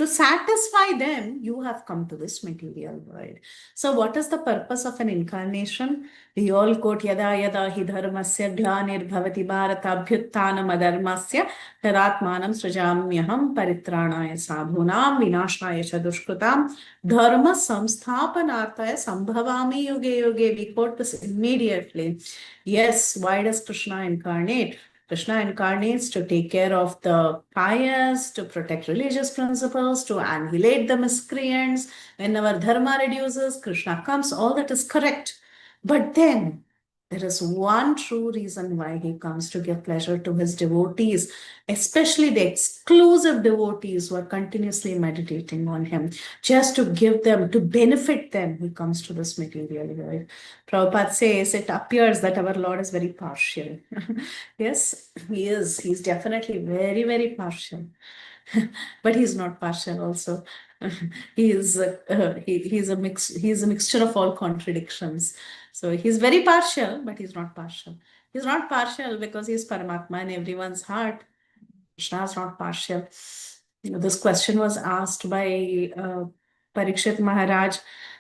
satisfy them. You have come to this material world. So what is the purpose of an incarnation? We all quote yada yada hi dharmasya glanirбhavati bharatabhyuttanam adharmasya tadatmanam srijamyaham paritranaya sadhunam vinashaya cha dushkritam dharma samsthapanarthaya sambhavami yuge yuge. We quote this immediately. Yes, why does Krishna incarnate? Krishna incarnates to take care of the pious, to protect religious principles, to annihilate the miscreants. When our dharma reduces, Krishna comes. All that is correct. But then, There is one true reason why he comes, to give pleasure to his devotees, especially the exclusive devotees who are continuously meditating on him, just to give them, to benefit them. He comes to this material world. Prabhupada says it appears that our Lord is very partial. Yes, he is. He's definitely very, very partial. But he's not partial also. He's a mixture of all contradictions. So he's very partial, but he's not partial. He's not partial because he's Paramatma in everyone's heart. Krishna is not partial. This question was asked by Parikshit Maharaj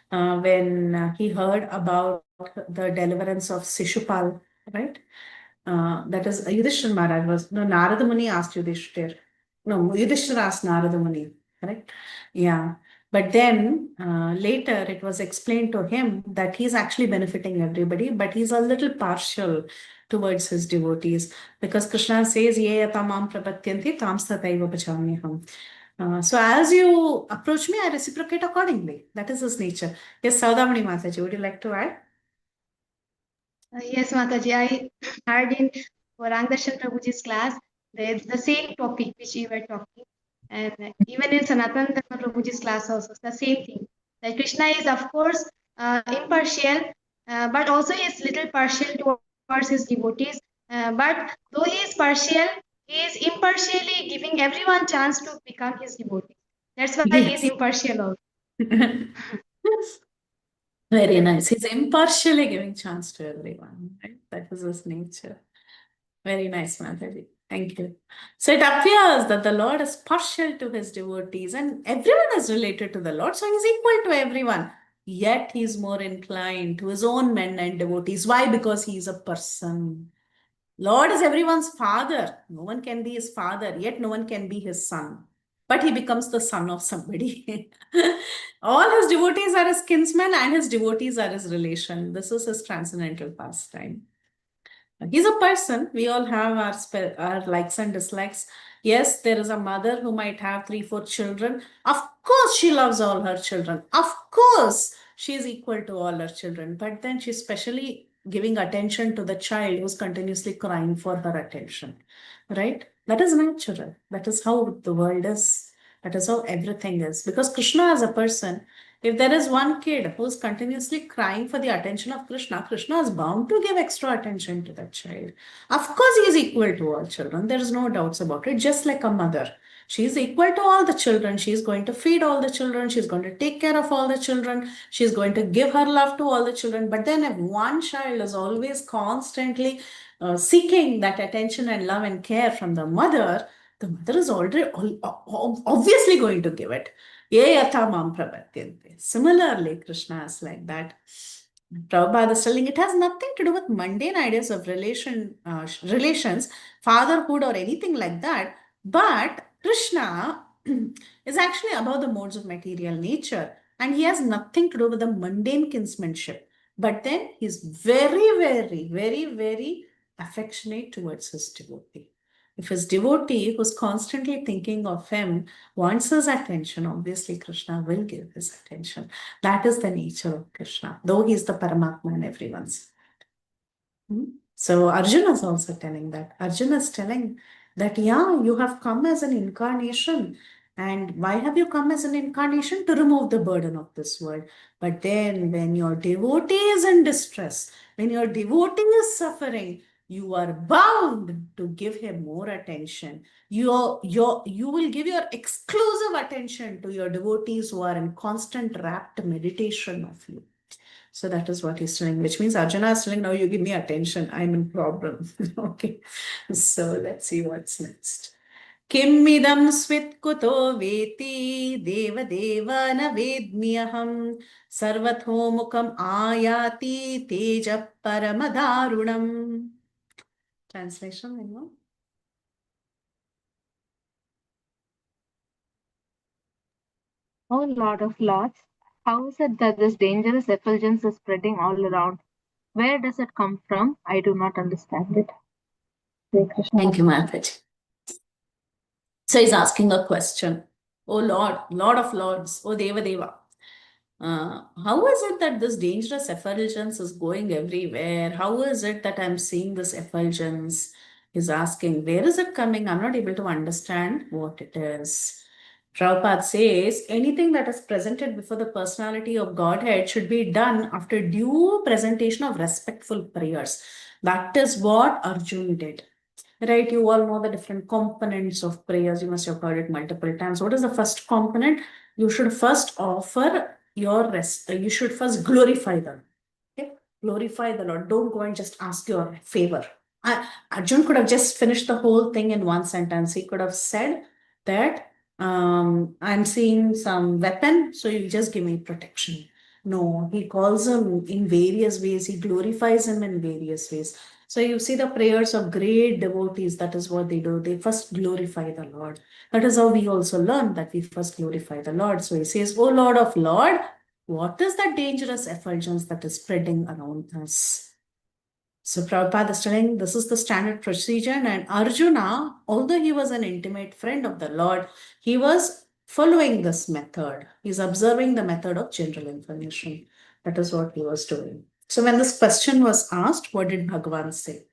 when he heard about the deliverance of Sishupal, right? That is Yudhishthira Maharaj was, no, Narada Muni asked Yudhishthira. No, Yudhishthira asked Narada Muni, correct? Yeah. But then later it was explained to him that he's actually benefiting everybody, but he's a little partial towards his devotees, because Krishna says, Ye yatamam prapatyanti tam stataiva bhajamyaham. So as you approach me, I reciprocate accordingly. That is his nature. Yes, Saudamani Mataji, would you like to add? Yes, Mataji, I heard in Darshan Prabhuji's class the same topic which you were talking, and even in Sanatana Dharma Prabhuji's class also, the same thing. That Krishna is, of course, impartial, but also is little partial towards his devotees. But though he is partial, he is impartially giving everyone chance to become his devotee. That's why he is impartial also. Very nice. He's impartially giving chance to everyone, right? That was his nature. Very nice, Mataji. Thank you. So it appears that the Lord is partial to his devotees, and everyone is related to the Lord, so he's equal to everyone. Yet he's more inclined to his own men and devotees. Why? Because he's a person. Lord is everyone's father. No one can be his father, yet no one can be his son. But he becomes the son of somebody. All his devotees are his kinsmen, and his devotees are his relation. This is his transcendental pastime. He's a person. We all have our likes and dislikes. Yes, there is a mother who might have 3-4 children. Of course, she loves all her children. Of course, she is equal to all her children. But then she's specially giving attention to the child who's continuously crying for her attention. Right? That is natural. That is how the world is. That is how everything is. Because Krishna as a person, if there is one kid who's continuously crying for the attention of Krishna, Krishna is bound to give extra attention to that child. Of course, he is equal to all children. There is no doubts about it. Just like a mother, she is equal to all the children. She is going to feed all the children. She's going to take care of all the children. She's going to give her love to all the children. But then if one child is always constantly seeking that attention and love and care from the mother is already obviously going to give it. Similarly, Krishna is like that. Prabhupada is telling it has nothing to do with mundane ideas of relations, fatherhood, or anything like that. But Krishna is actually above the modes of material nature, and he has nothing to do with the mundane kinsmanship. But then he's very, very, very, very affectionate towards his devotee. If his devotee, who's constantly thinking of him, wants his attention, obviously Krishna will give his attention. That is the nature of Krishna, though he is the Paramatma in everyone's. So Arjuna is also telling that. Arjuna is telling that, yeah, you have come as an incarnation. And why have you come as an incarnation? To remove the burden of this world. But then when your devotee is in distress, when your devotee is suffering, you are bound to give him more attention. You will give your exclusive attention to your devotees who are in constant rapt meditation of you. So that is what he's telling, which means Arjuna is telling, now you give me attention, I'm in problem. Okay, so let's see what's next. Kimmidam switkuto veti deva deva na vedmyaham sarvatho mukam ayati teja paramadharunam. Translation, anyone? O Lord of Lords, how is it that this dangerous effulgence is spreading all around? Where does it come from? I do not understand it. Thank you, Mataji. So he's asking a question. O Lord, Lord of Lords, O Deva Deva, How is it that this dangerous effulgence is going everywhere? How is it that I'm seeing this effulgence? He's asking, where is it coming? I'm not able to understand what it is. Prabhupada says, anything that is presented before the personality of Godhead should be done after due presentation of respectful prayers. That is what Arjun did. Right, you all know the different components of prayers. You must have heard it multiple times. What is the first component? You should first offer your rest. You should first glorify them. Okay? Glorify the Lord. Don't go and just ask your favor. Arjun could have just finished the whole thing in one sentence. He could have said that I'm seeing some weapon, so you just give me protection. No, he calls him in various ways. He glorifies him in various ways. So you see the prayers of great devotees, that is what they do. They first glorify the Lord. That is how we also learn that we first glorify the Lord. So he says, O Lord of Lord, what is that dangerous effulgence that is spreading around us? So Prabhupada is telling this is the standard procedure, and Arjuna, although he was an intimate friend of the Lord, he was following this method. He's observing the method of general information. That is what he was doing. So when this question was asked, what did Bhagavan say?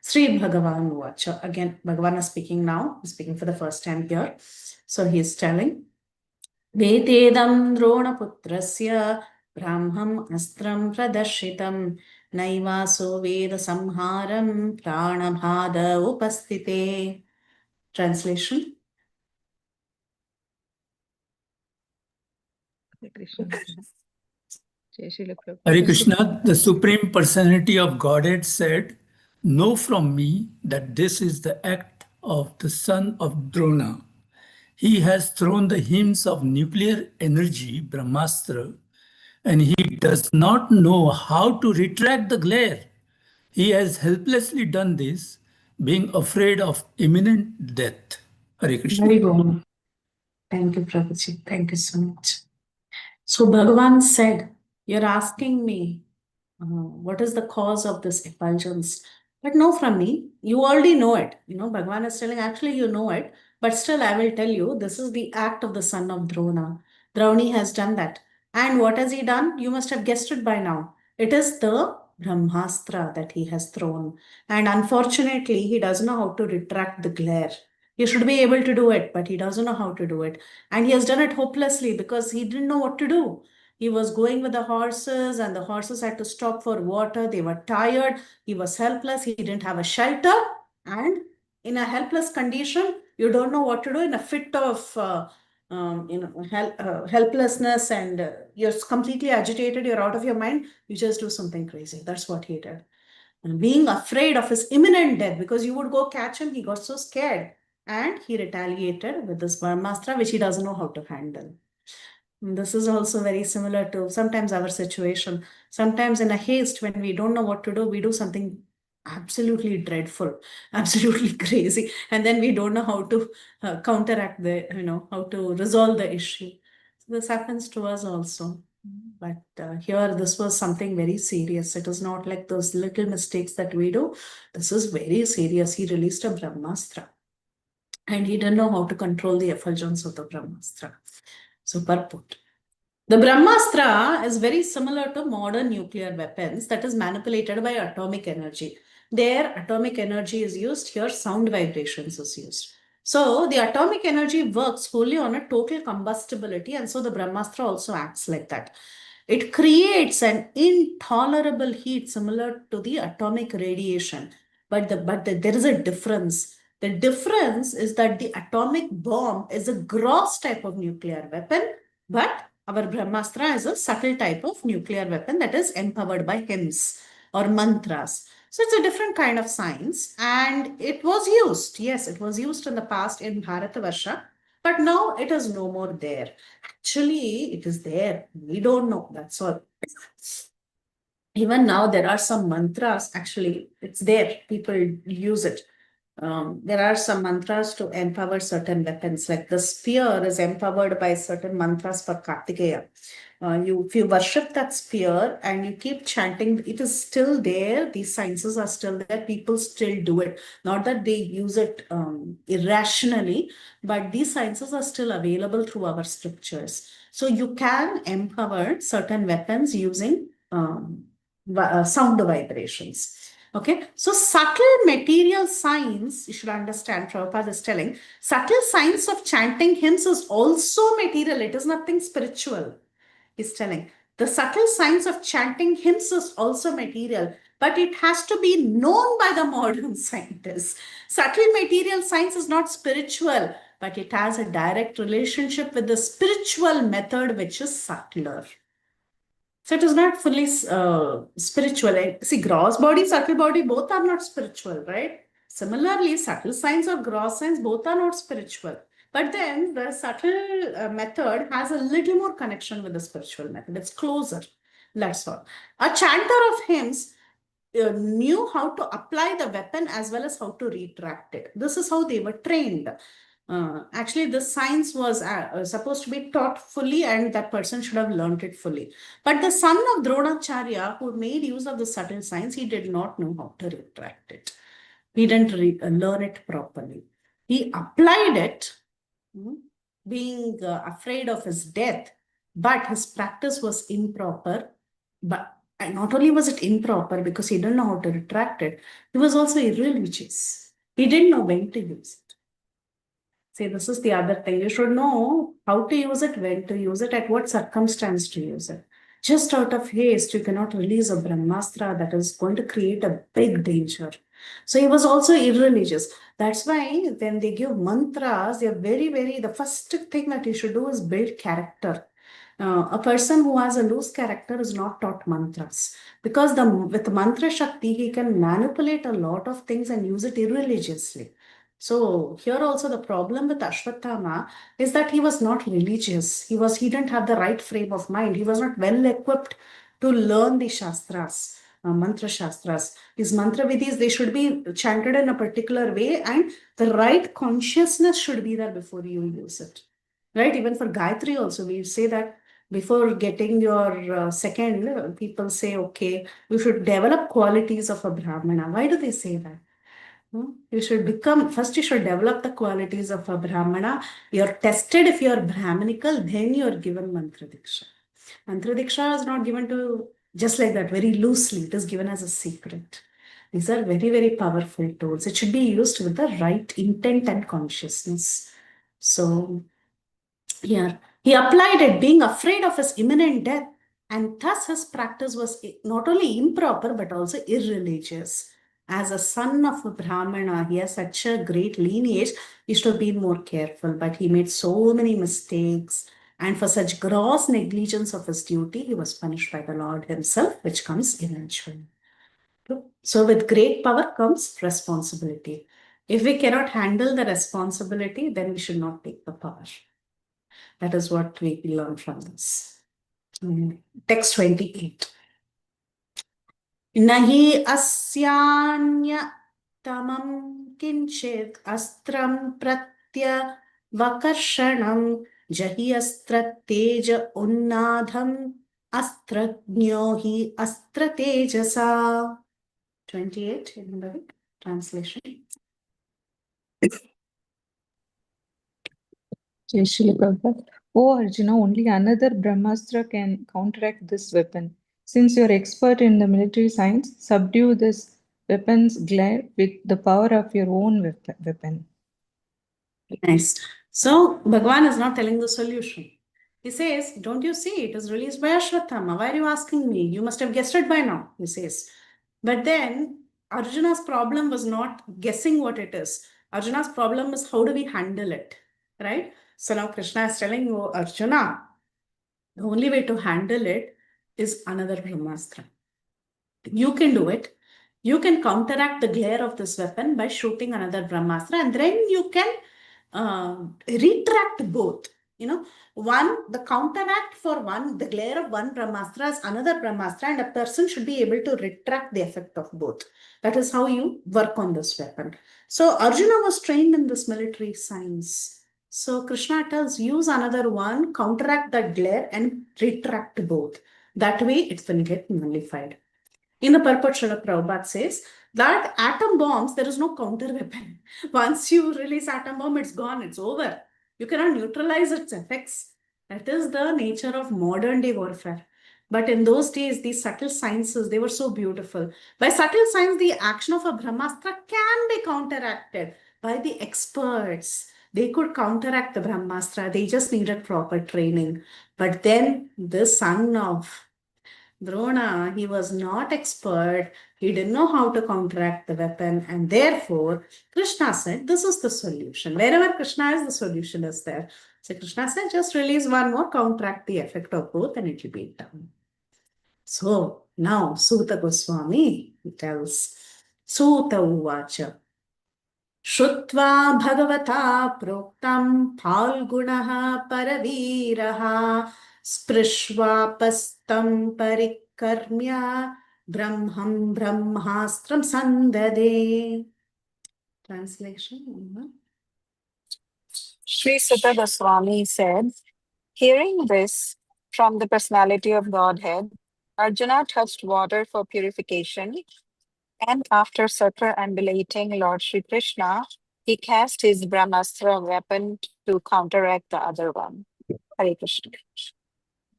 Sri Bhagavan Vacha. Again, Bhagavan is speaking now. He's speaking for the first time here. So he is telling, Vetedam Dronaputrasya Brahmam Astram Pradashitam Naivaso Veda Samharam Pranabhada Upastite. Translation. Hare Krishna, the Supreme Personality of Godhead said, know from me that this is the act of the son of Drona. He has thrown the hymns of nuclear energy, Brahmastra, and he does not know how to retract the glare. He has helplessly done this, being afraid of imminent death. Hare Krishna. Very good. Thank you, Prabhuji. Thank you so much. So Bhagavan said, you're asking me, what is the cause of this effulgence? But know from me, you already know it. Bhagavan is telling, actually, you know it. But still, I will tell you, this is the act of the son of Drona. Drauni has done that. And what has he done? You must have guessed it by now. It is the Brahmastra that he has thrown. And unfortunately, he doesn't know how to retract the glare. He should be able to do it, but he doesn't know how to do it. And he has done it hopelessly because he didn't know what to do. He was going with the horses, and the horses had to stop for water. They were tired. He was helpless. He didn't have a shelter. And in a helpless condition, you don't know what to do. In a fit of helplessness, and you're completely agitated, you're out of your mind, you just do something crazy. That's what he did. And being afraid of his imminent death, because you would go catch him, he got so scared. And he retaliated with this Brahmastra, which he doesn't know how to handle. This is also very similar to sometimes our situation. Sometimes in a haste, when we don't know what to do, we do something absolutely dreadful, absolutely crazy. And then we don't know how to counteract how to resolve the issue. So this happens to us also. But here, this was something very serious. It is not like those little mistakes that we do. This is very serious. He released a Brahmastra. And he didn't know how to control the effulgence of the Brahmastra. So, purport. The Brahmastra is very similar to modern nuclear weapons that is manipulated by atomic energy. There, atomic energy is used. Here, sound vibrations is used. So, the atomic energy works wholly on a total combustibility, and so the Brahmastra also acts like that. It creates an intolerable heat similar to the atomic radiation. But there is a difference. The difference is that the atomic bomb is a gross type of nuclear weapon, but our Brahmastra is a subtle type of nuclear weapon that is empowered by hymns or mantras. So it's a different kind of science, and it was used. Yes, it was used in the past in Bharatavarsha, but now it is no more there. Actually, it is there. We don't know. That's all. Even now, there are some mantras. Actually, it's there. People use it. There are some mantras to empower certain weapons, like the spear is empowered by certain mantras for Kartikeya. If you worship that spear and you keep chanting, it is still there. These sciences are still there. People still do it. Not that they use it irrationally, but these sciences are still available through our scriptures. So you can empower certain weapons using sound vibrations. Okay, so subtle material science, you should understand, Prabhupada is telling, subtle science of chanting hymns is also material, it is nothing spiritual. He's telling, the subtle science of chanting hymns is also material, but it has to be known by the modern scientists. Subtle material science is not spiritual, but it has a direct relationship with the spiritual method, which is subtler. So it is not fully spiritual. See, gross body, subtle body, both are not spiritual, right? Similarly, subtle science or gross science, both are not spiritual. But then the subtle method has a little more connection with the spiritual method. It's closer. That's all. A chanter of hymns knew how to apply the weapon as well as how to retract it. This is how they were trained. Actually, the science was supposed to be taught fully, and that person should have learned it fully. But the son of Dronacharya, who made use of the subtle science, he did not know how to retract it. He didn't learn it properly. He applied it, being afraid of his death, but his practice was improper. But not only was it improper because he didn't know how to retract it, he was also irreligious. He didn't know when to use it. See, this is the other thing. You should know how to use it, when to use it, at what circumstance to use it. Just out of haste, you cannot release a Brahmastra that is going to create a big danger. So he was also irreligious. That's why when they give mantras, they're the first thing that you should do is build character. A person who has a loose character is not taught mantras, because with mantra shakti, he can manipulate a lot of things and use it irreligiously. So here also the problem with Ashwatthama is that he was not religious. He didn't have the right frame of mind. He was not well equipped to learn the shastras, mantra shastras. His mantra vidhis, they should be chanted in a particular way, and the right consciousness should be there before you use it. Right? Even for Gayatri also, we say that before getting your second, people say, okay, you should develop qualities of a Brahmana. Why do they say that? You should develop the qualities of a Brahmana. You're tested if you're Brahmanical, then you're given Mantra Diksha. Mantra Diksha is not given to just like that, very loosely. It is given as a secret. These are very powerful tools. It should be used with the right intent and consciousness. So, here, he applied it, being afraid of his imminent death, and thus his practice was not only improper but also irreligious. As a son of a Brahmana, he has such a great lineage, he should have been more careful, but he made so many mistakes. And for such gross negligence of his duty, he was punished by the Lord himself, which comes eventually. So with great power comes responsibility. If we cannot handle the responsibility, then we should not take the power. That is what we learn from this. Text 28. Nahi asyanya tamam kinchit astram pratya vakarshanam jahi astra teja unnadham astrajnyo hi astra tejasa. 28 in the translation. Jai Shri Prabhupada. Oh Arjuna, only another Brahmastra can counteract this weapon. Since you are expert in the military science, subdue this weapon's glare with the power of your own weapon. Nice. So Bhagavan is not telling the solution. He says, don't you see it is released by Ashwatthama? Why are you asking me? You must have guessed it by now, he says. But then Arjuna's problem was not guessing what it is. Arjuna's problem is how do we handle it, right? So now Krishna is telling you, Arjuna, the only way to handle it is another Brahmastra. You can do it. You can counteract the glare of this weapon by shooting another Brahmastra, and then you can retract both. The counteract for the glare of one Brahmastra is another Brahmastra, and a person should be able to retract the effect of both. That is how you work on this weapon. So Arjuna was trained in this military science. So Krishna tells, use another one, counteract that glare and retract both. That way it will get nullified. In the purport, Srila Prabhupada says, That atom bombs, there is no counter weapon. Once you release atom bomb, it's gone, it's over. You cannot neutralize its effects. That is the nature of modern day warfare. But in those days, these subtle sciences, they were so beautiful. By subtle science, the action of a Brahmastra can be counteracted by the experts. They could counteract the Brahmastra. They just needed proper training. But then the son of Drona, he was not expert. He didn't know how to counteract the weapon. And therefore, Krishna said, this is the solution. Wherever Krishna is, the solution is there. So Krishna said, just release one more, counteract the effect of both, and it will be done. So now Suta Goswami tells, Suta Uvacha, Shrutva Bhagavata Proktam Phalgunah Paraviraha Sprishvapastam Parikarmya Brahmam Brahmastram Sandade. Translation. Sri Sutta Goswami said, hearing this from the personality of Godhead, Arjuna touched water for purification, and after circumambulating Lord Sri Krishna, he cast his Brahmastra weapon to counteract the other one. Hare Krishna.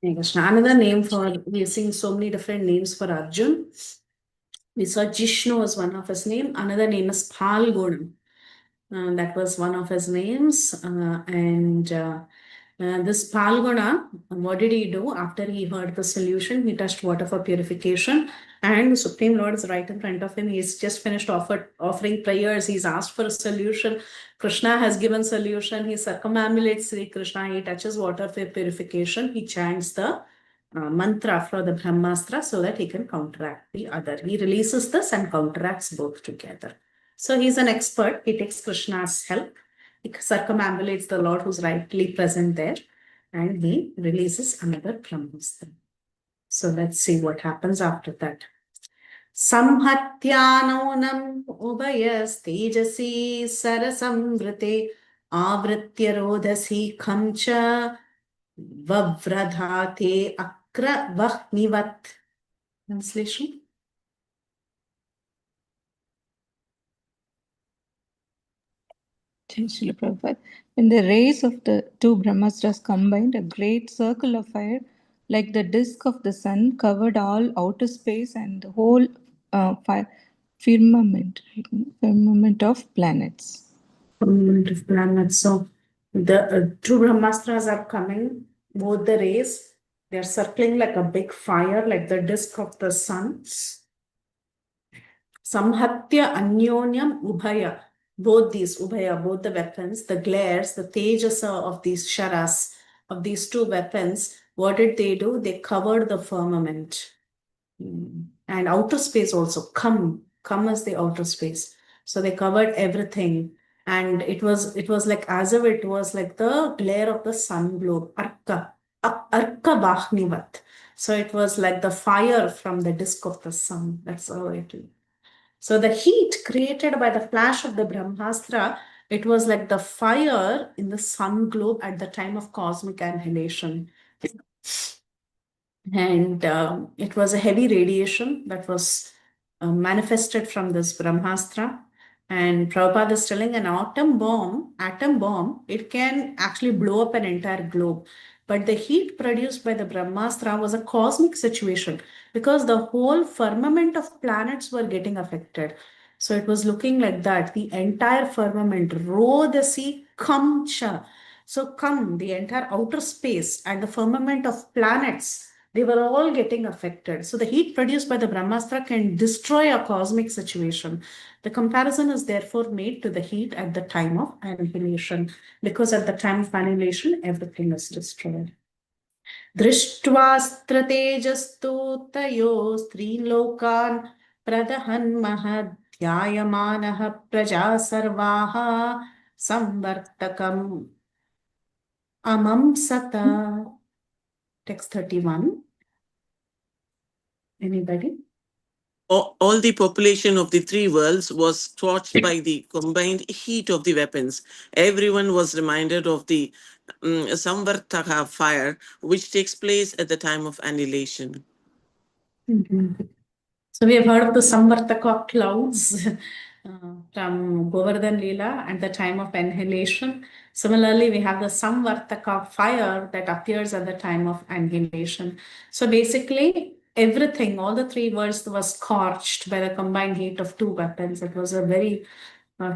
Hare Krishna. Another name for, we are seeing so many different names for Arjun. We saw Jishnu as one of his name. Another name is Phalguna. That was one of his names. This Phalguna, what did he do? After he heard the solution, he touched water for purification. And the Supreme Lord is right in front of him. He's just finished offering prayers. He's asked for a solution. Krishna has given solution. He circumambulates Sri Krishna. He touches water for purification. He chants the mantra for the Brahmastra so that he can counteract the other. He releases this and counteracts both together. So he's an expert. He takes Krishna's help. He circumambulates the Lord who's rightly present there, and he releases another Brahmastra. So let's see what happens after that. Samhatyanonam ubayas tejasi sarasamvrite avritya rodasi khamcha vavradhate akra vahnivat. Translation. Srila Prabhupada. When the rays of the two Brahmastras combined, a great circle of fire, like the disk of the sun, covered all outer space and the whole firmament of planets. Firmament of planets. So the two Brahmastras are coming, both the rays, they're circling like a big fire, like the disk of the sun. Samhatya Anyonyam Ubhaya. Both these, Ubhaya, both the weapons, the glares, the tejasa of these sharas, of these two weapons, what did they do? They covered the firmament. And outer space also, come is the outer space. So they covered everything. And it was like as if it was like the glare of the sun globe, Arka Bahnivat. So it was like the fire from the disk of the sun. That's how it is. So the heat created by the flash of the Brahmastra, it was like the fire in the sun globe at the time of cosmic annihilation. And it was a heavy radiation that was manifested from this Brahmastra. And Prabhupada is telling an atom bomb, it can actually blow up an entire globe. But the heat produced by the Brahmastra was a cosmic situation because the whole firmament of planets were getting affected. So it was looking like that. The entire firmament, Rodasi Kamcha. So come, the entire outer space and the firmament of planets, they were all getting affected. So the heat produced by the Brahmastra can destroy a cosmic situation. The comparison is therefore made to the heat at the time of annihilation, because at the time of annihilation, everything is destroyed. Drishtva stratejastu tayo strilokan pradahan mahadhyayamanaha praja sarvaha samvartakam amam sata. Text 31. Anybody? All the population of the three worlds was torched by the combined heat of the weapons. Everyone was reminded of the Samvartaka fire, which takes place at the time of annihilation. Mm-hmm. So we have heard of the Samvartaka clouds from Govardhan Leela at the time of annihilation. Similarly, we have the Samvartaka fire that appears at the time of annihilation. So basically, everything, all the three worlds was scorched by the combined heat of two weapons. It was a very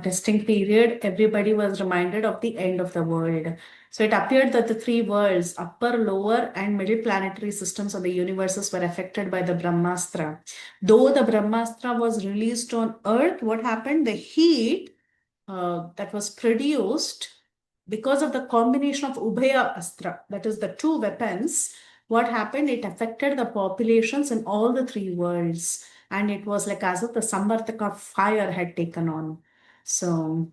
testing period. Everybody was reminded of the end of the world. So it appeared that the three worlds, upper, lower, and middle planetary systems of the universes were affected by the Brahmastra. Though the Brahmastra was released on Earth, what happened? The heat that was produced because of the combination of Ubhaya Astra, that is the two weapons, what happened? It affected the populations in all the three worlds. And it was like as if the Samvartaka fire had taken on. So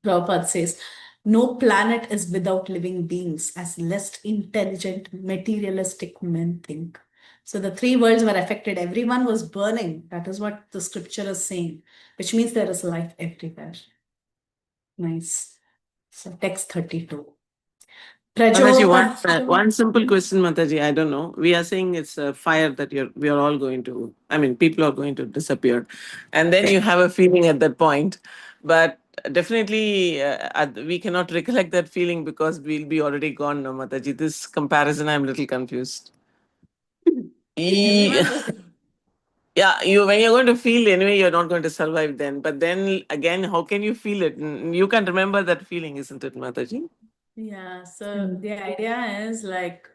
Prabhupada says, no planet is without living beings, as less intelligent, materialistic men think. So the three worlds were affected. Everyone was burning. That is what the scripture is saying, which means there is life everywhere. Nice. So text 32. Mataji, Prajopat. one simple question, Mataji. I don't know. We are saying it's a fire that we are all going to, I mean, people are going to disappear. And then you have a feeling at that point. But definitely, we cannot recollect that feeling because we'll be already gone now, Mataji. This comparison, I'm a little confused. Everyone Yeah, was yeah, when you're going to feel anyway, you're not going to survive then. But then again, how can you feel it? You can remember that feeling, isn't it, Mataji? Yeah, so the idea is like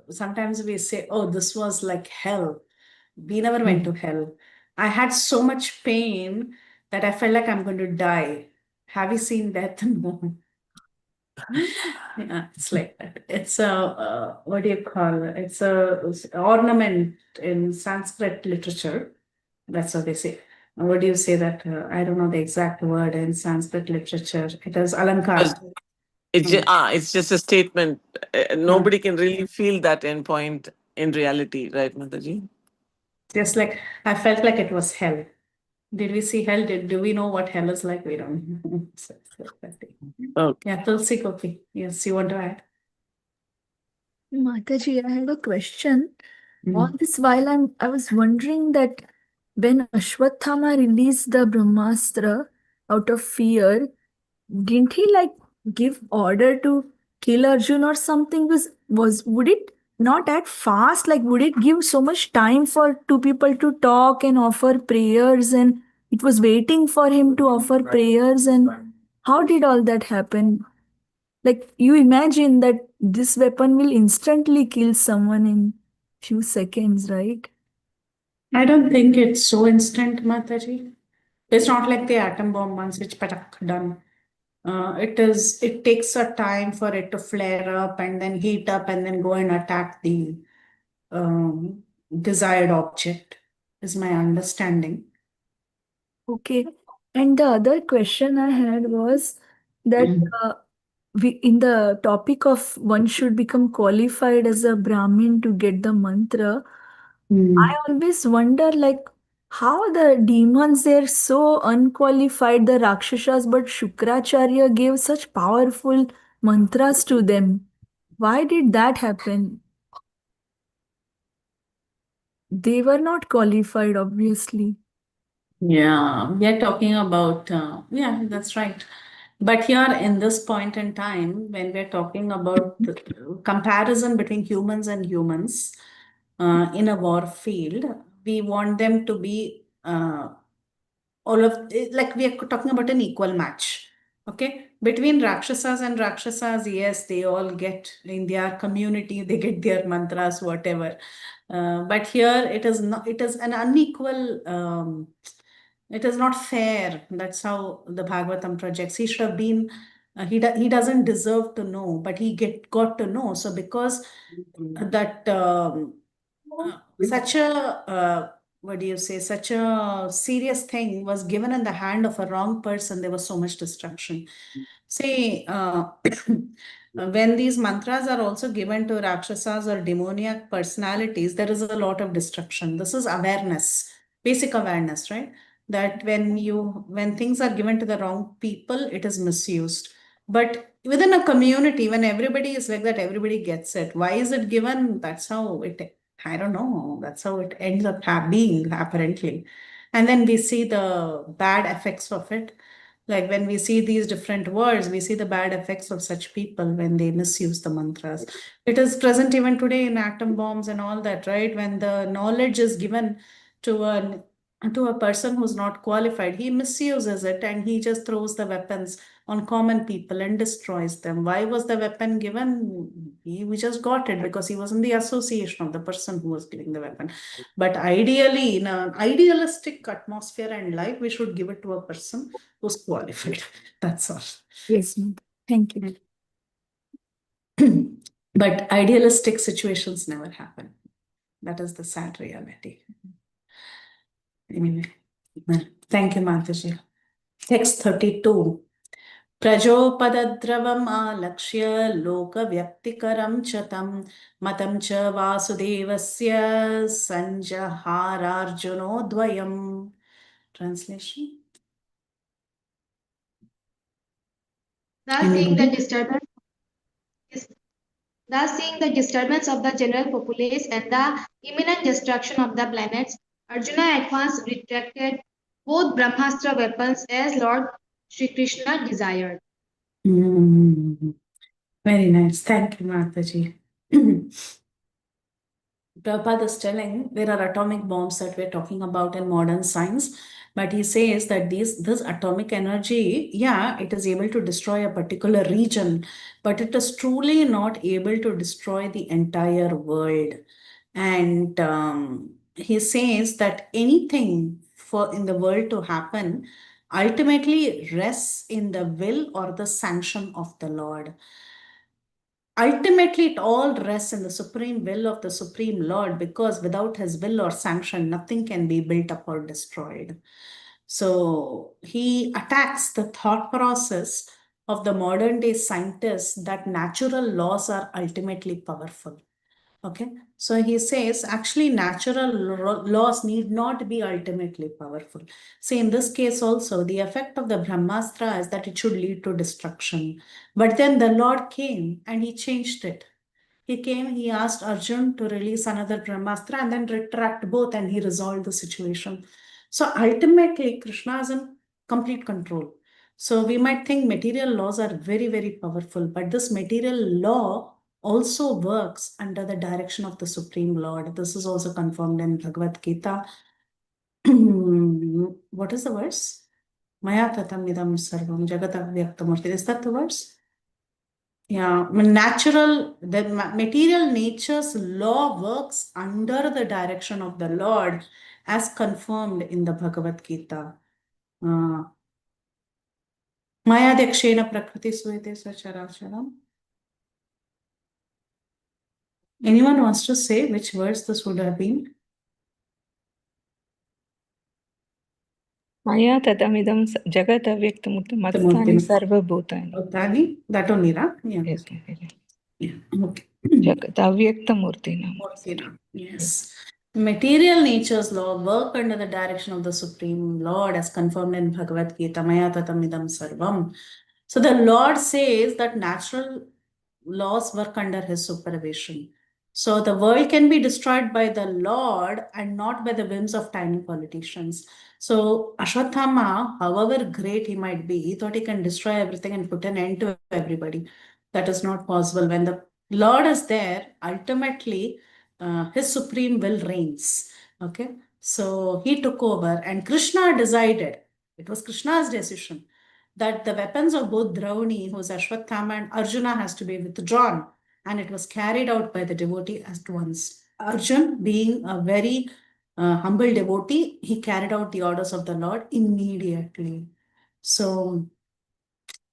sometimes we say, oh, this was like hell. We never went to hell. I had so much pain that I felt like I'm going to die. Have you seen Death? No. Yeah, it's like that. It's a, what do you call it? It's ornament in Sanskrit literature. That's what they say. What do you say that? I don't know the exact word in Sanskrit literature. It is alankar. It's just a statement. Nobody can really feel that endpoint in reality, right, Mataji? Just like I felt like it was hell. Did we see hell? Do we know what hell is like? We don't know. So that thing. Okay. Yeah, Tulsi Gopi. Yes, you want to add? Mataji, I had a question. All this while I was wondering that when Ashwatthama released the Brahmastra out of fear, didn't he like give order to kill Arjun or something? Would it not act fast? Like would it give so much time for two people to talk and offer prayers, and it was waiting for him to offer prayers? And how did all that happen? Like you imagine that this weapon will instantly kill someone in few seconds, right? I don't think it's so instant, Mataji. It's not like the atom bomb ones, which patak done. It takes a time for it to flare up and then heat up and then go and attack the um, desired object, is my understanding. Okay. And the other question I had was that we in the topic of one should become qualified as a Brahmin to get the mantra, I always wonder like how the demons they're so unqualified, the Rakshasas, but Shukracharya gave such powerful mantras to them. Why did that happen? They were not qualified, obviously. Yeah, we are talking about, yeah, that's right. But here in this point in time, when we're talking about the comparison between humans and humans in a war field, we want them to be all of like we are talking about an equal match. Okay, between Rakshasas and Rakshasas, yes, they all get in their community, they get their mantras, whatever. But here it is not. It is an unequal. It is not fair. That's how the Bhagavatam projects. He should have been. He doesn't deserve to know, but he got to know. So because that such a what do you say? Such a serious thing was given in the hand of a wrong person. There was so much destruction. See, when these mantras are also given to Rakshasas or demoniac personalities, there is a lot of destruction. This is awareness, basic awareness, right? That when things are given to the wrong people, it is misused. But within a community, when everybody is like that, everybody gets it. Why is it given? That's how it I don't know. That's how it ends up being, apparently. And then we see the bad effects of it. Like when we see these different words, we see the bad effects of such people when they misuse the mantras. It is present even today in atom bombs and all that, right? When the knowledge is given to a person who's not qualified, he misuses it and he just throws the weapons on common people and destroys them. Why was the weapon given? We just got it because he was in the association of the person who was giving the weapon. But ideally, in an idealistic atmosphere and life, we should give it to a person who's qualified. That's all. Yes, ma'am. Thank you. But idealistic situations never happen. That is the sad reality. Anyway, thank you, Mataji. Text 32. प्रजोपदद्रवम् आलक्ष्य लोकव्यक्तिकरं च तं मतं च वासुदेवस्य सञ्जहारार्जुनोद्वयम्. Translation. Thus seeing the disturbance of the general populace and the imminent destruction of the planets, Arjuna at once retracted both Brahmastra weapons as Lord Sri Krishna desired. Very nice. Thank you, Mataji. Prabhupada is telling there are atomic bombs that we're talking about in modern science, but he says that this atomic energy, yeah, it is able to destroy a particular region, but it is truly not able to destroy the entire world. And he says that anything in the world to happen ultimately rests in the will or the sanction of the Lord. Ultimately, it all rests in the supreme will of the Supreme Lord, because without his will or sanction, nothing can be built up or destroyed. So he attacks the thought process of the modern day scientists that natural laws are ultimately powerful. Okay, so he says actually natural laws need not be ultimately powerful. See, in this case also, the effect of the Brahmastra is that it should lead to destruction. But then the Lord came and he changed it. He came, he asked Arjun to release another Brahmastra and then retract both, and he resolved the situation. So ultimately, Krishna is in complete control. So we might think material laws are very, very powerful, but this material law also works under the direction of the Supreme Lord. This is also confirmed in Bhagavad Gita. What is the verse? Maya tatam idam sarvam jagata vyaktamurti. Is that the verse? Yeah, the material nature's law works under the direction of the Lord as confirmed in the Bhagavad Gita. Maya dekshena prakriti suete sacharacharam. Anyone wants to say which verse this would have been? Maya tatamidam jagat avyaktamurti matsthani sarvabhutani. Bhutani, that only, right? Yeah. Yes. Yeah. Okay. Jagat avyaktamurtina. Yes. Material nature's law work under the direction of the Supreme Lord as confirmed in Bhagavad Gita. Maya tatamidam sarvam. So the Lord says that natural laws work under his supervision. So the world can be destroyed by the Lord and not by the whims of tiny politicians. So Ashwatthama, however great he might be, he thought he can destroy everything and put an end to everybody. That is not possible. When the Lord is there, ultimately his supreme will reigns. Okay, so he took over, and Krishna decided. It was Krishna's decision that the weapons of both Drauni, who's Ashwatthama, and Arjuna has to be withdrawn, and it was carried out by the devotee at once. Arjun, being a very humble devotee, he carried out the orders of the Lord immediately. So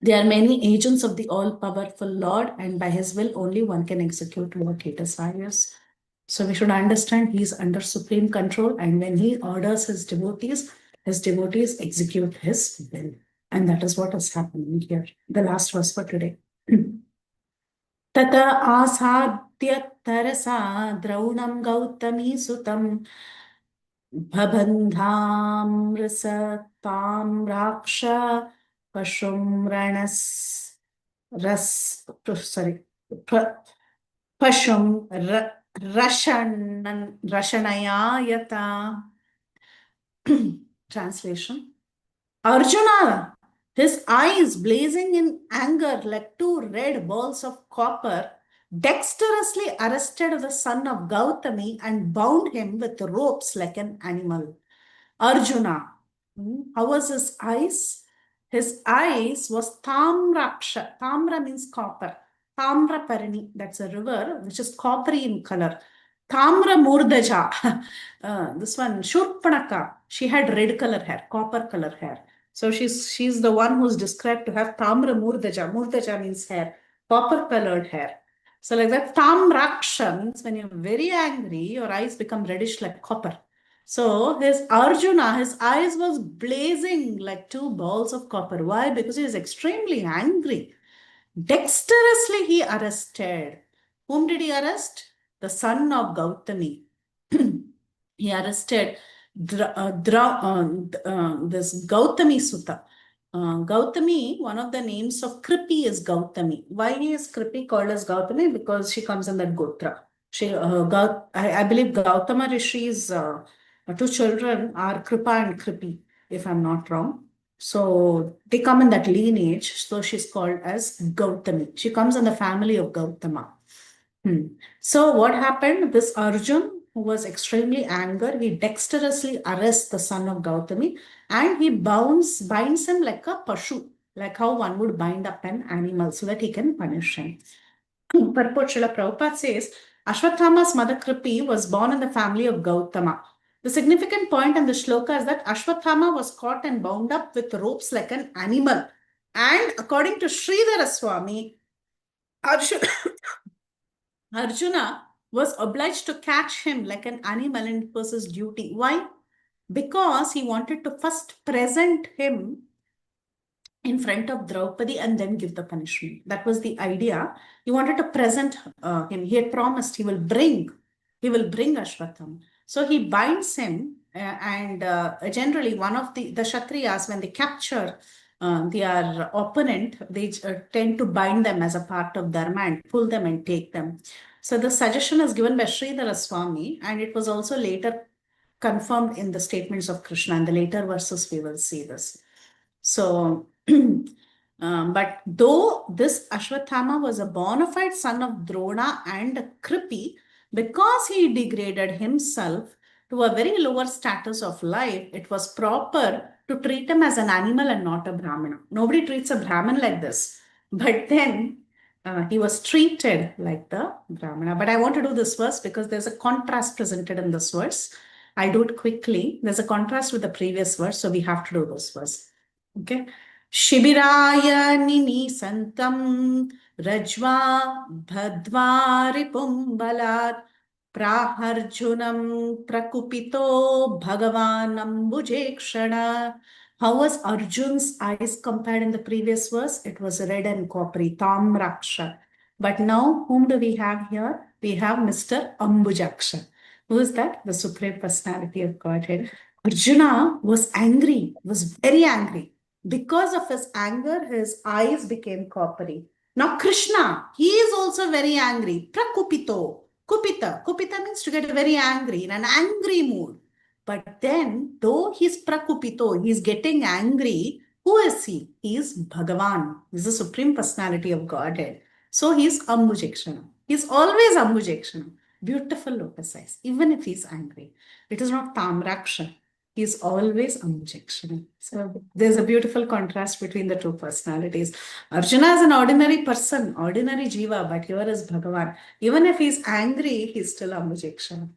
there are many agents of the all-powerful Lord, and by his will only one can execute what he desires. So we should understand he's under supreme control, and when he orders his devotees execute his will. And that is what is happening here. The last verse for today. Tata asadhya tarasa draunam gautami sutam bhabandham rasatam raksha pashum pashum Rashanayayata. Translation. Arjuna, his eyes blazing in anger like two red balls of copper, dexterously arrested the son of Gautami and bound him with ropes like an animal. Arjuna. How was his eyes? His eyes was Tamraksha. Tamra means copper. Tamra Parini, that's a river which is coppery in color. Tamra Murdaja. This one, Shurpanaka. She had red color hair, copper color hair. So she's the one who's described to have Tamra Murdaja. Murdaja means hair, copper colored hair. So like that, Tamraksha means when you're very angry, your eyes become reddish like copper. So his Arjuna, his eyes was blazing like two balls of copper. Why? Because he was extremely angry. Dexterously he arrested. Whom did he arrest? The son of Gautami. He arrested this Gautami Sutta. Gautami, one of the names of Kripi is Gautami. Why is Kripi called as Gautami? Because she comes in that Gotra. I believe Gautama Rishi's two children are Kripa and Kripi, if I'm not wrong. So they come in that lineage. So she's called as Gautami. She comes in the family of Gautama. So what happened? This Arjun, who was extremely angry, he dexterously arrests the son of Gautami and he binds him like a pashu, like how one would bind up an animal so that he can punish him. Purport Srila Prabhupada says, Ashwatthama's mother Kripi was born in the family of Gautama. The significant point in the shloka is that Ashwatthama was caught and bound up with ropes like an animal. And according to Sridhara Swami, Arjuna was obliged to catch him like an animal, and it was his duty. Why? Because he wanted to first present him in front of Draupadi and then give the punishment. That was the idea. He wanted to present him. He had promised he will bring Ashwatham. So he binds him and generally one of the Kshatriyas, when they capture their opponent, they tend to bind them as a part of dharma and pull them and take them. So the suggestion is given by Sridhara Swami, and it was also later confirmed in the statements of Krishna. In the later verses, we will see this. So, but though this Ashwathama was a bona fide son of Drona and Kripi, because he degraded himself to a very lower status of life, it was proper to treat him as an animal and not a Brahmana. Nobody treats a Brahmin like this. But then he was treated like the Brahmana. But I want to do this verse because there's a contrast presented in this verse. I do it quickly. There's a contrast with the previous verse, so we have to do this verse. Okay. Shibiraya nini santam rajva bhadvari pumbalat praharjunam prakupito bhagavanam bhujekshana. How was Arjun's eyes compared in the previous verse? It was red and coppery, tamraksha. But now, whom do we have here? We have Mr. Ambujaksha. Who is that? The Supreme Personality of Godhead. Arjuna was angry, was very angry. Because of his anger, his eyes became coppery. Now Krishna, he is also very angry. Prakupito. Kupita means to get very angry, in an angry mood. But then, though he's prakupito, he's getting angry, who is he? He is Bhagavan. He's the Supreme Personality of Godhead. So he's Ambujakshana. He's always Ambujakshana. Beautiful lotus eyes, even if he's angry. It is not Tamraksha. He is always Ambujakshana. So there's a beautiful contrast between the two personalities. Arjuna is an ordinary person, ordinary jiva, but here is Bhagavan. Even if he's angry, he's still Ambujakshana.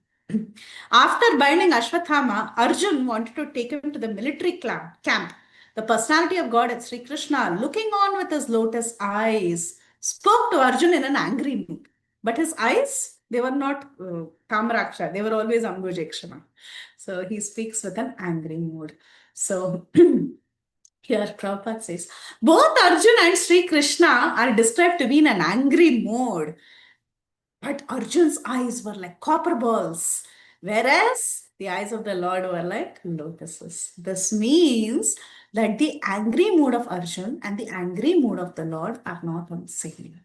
After binding Ashwathama, Arjun wanted to take him to the military camp. The personality of God, Sri Krishna, looking on with his lotus eyes, spoke to Arjun in an angry mood. But his eyes, they were not Tamraksha, they were always Ambujakshana. So he speaks with an angry mood. So here Prabhupada says, both Arjuna and Sri Krishna are described to be in an angry mode. But Arjun's eyes were like copper balls, whereas the eyes of the Lord were like lotuses. This means that the angry mood of Arjun and the angry mood of the Lord are not on the same level.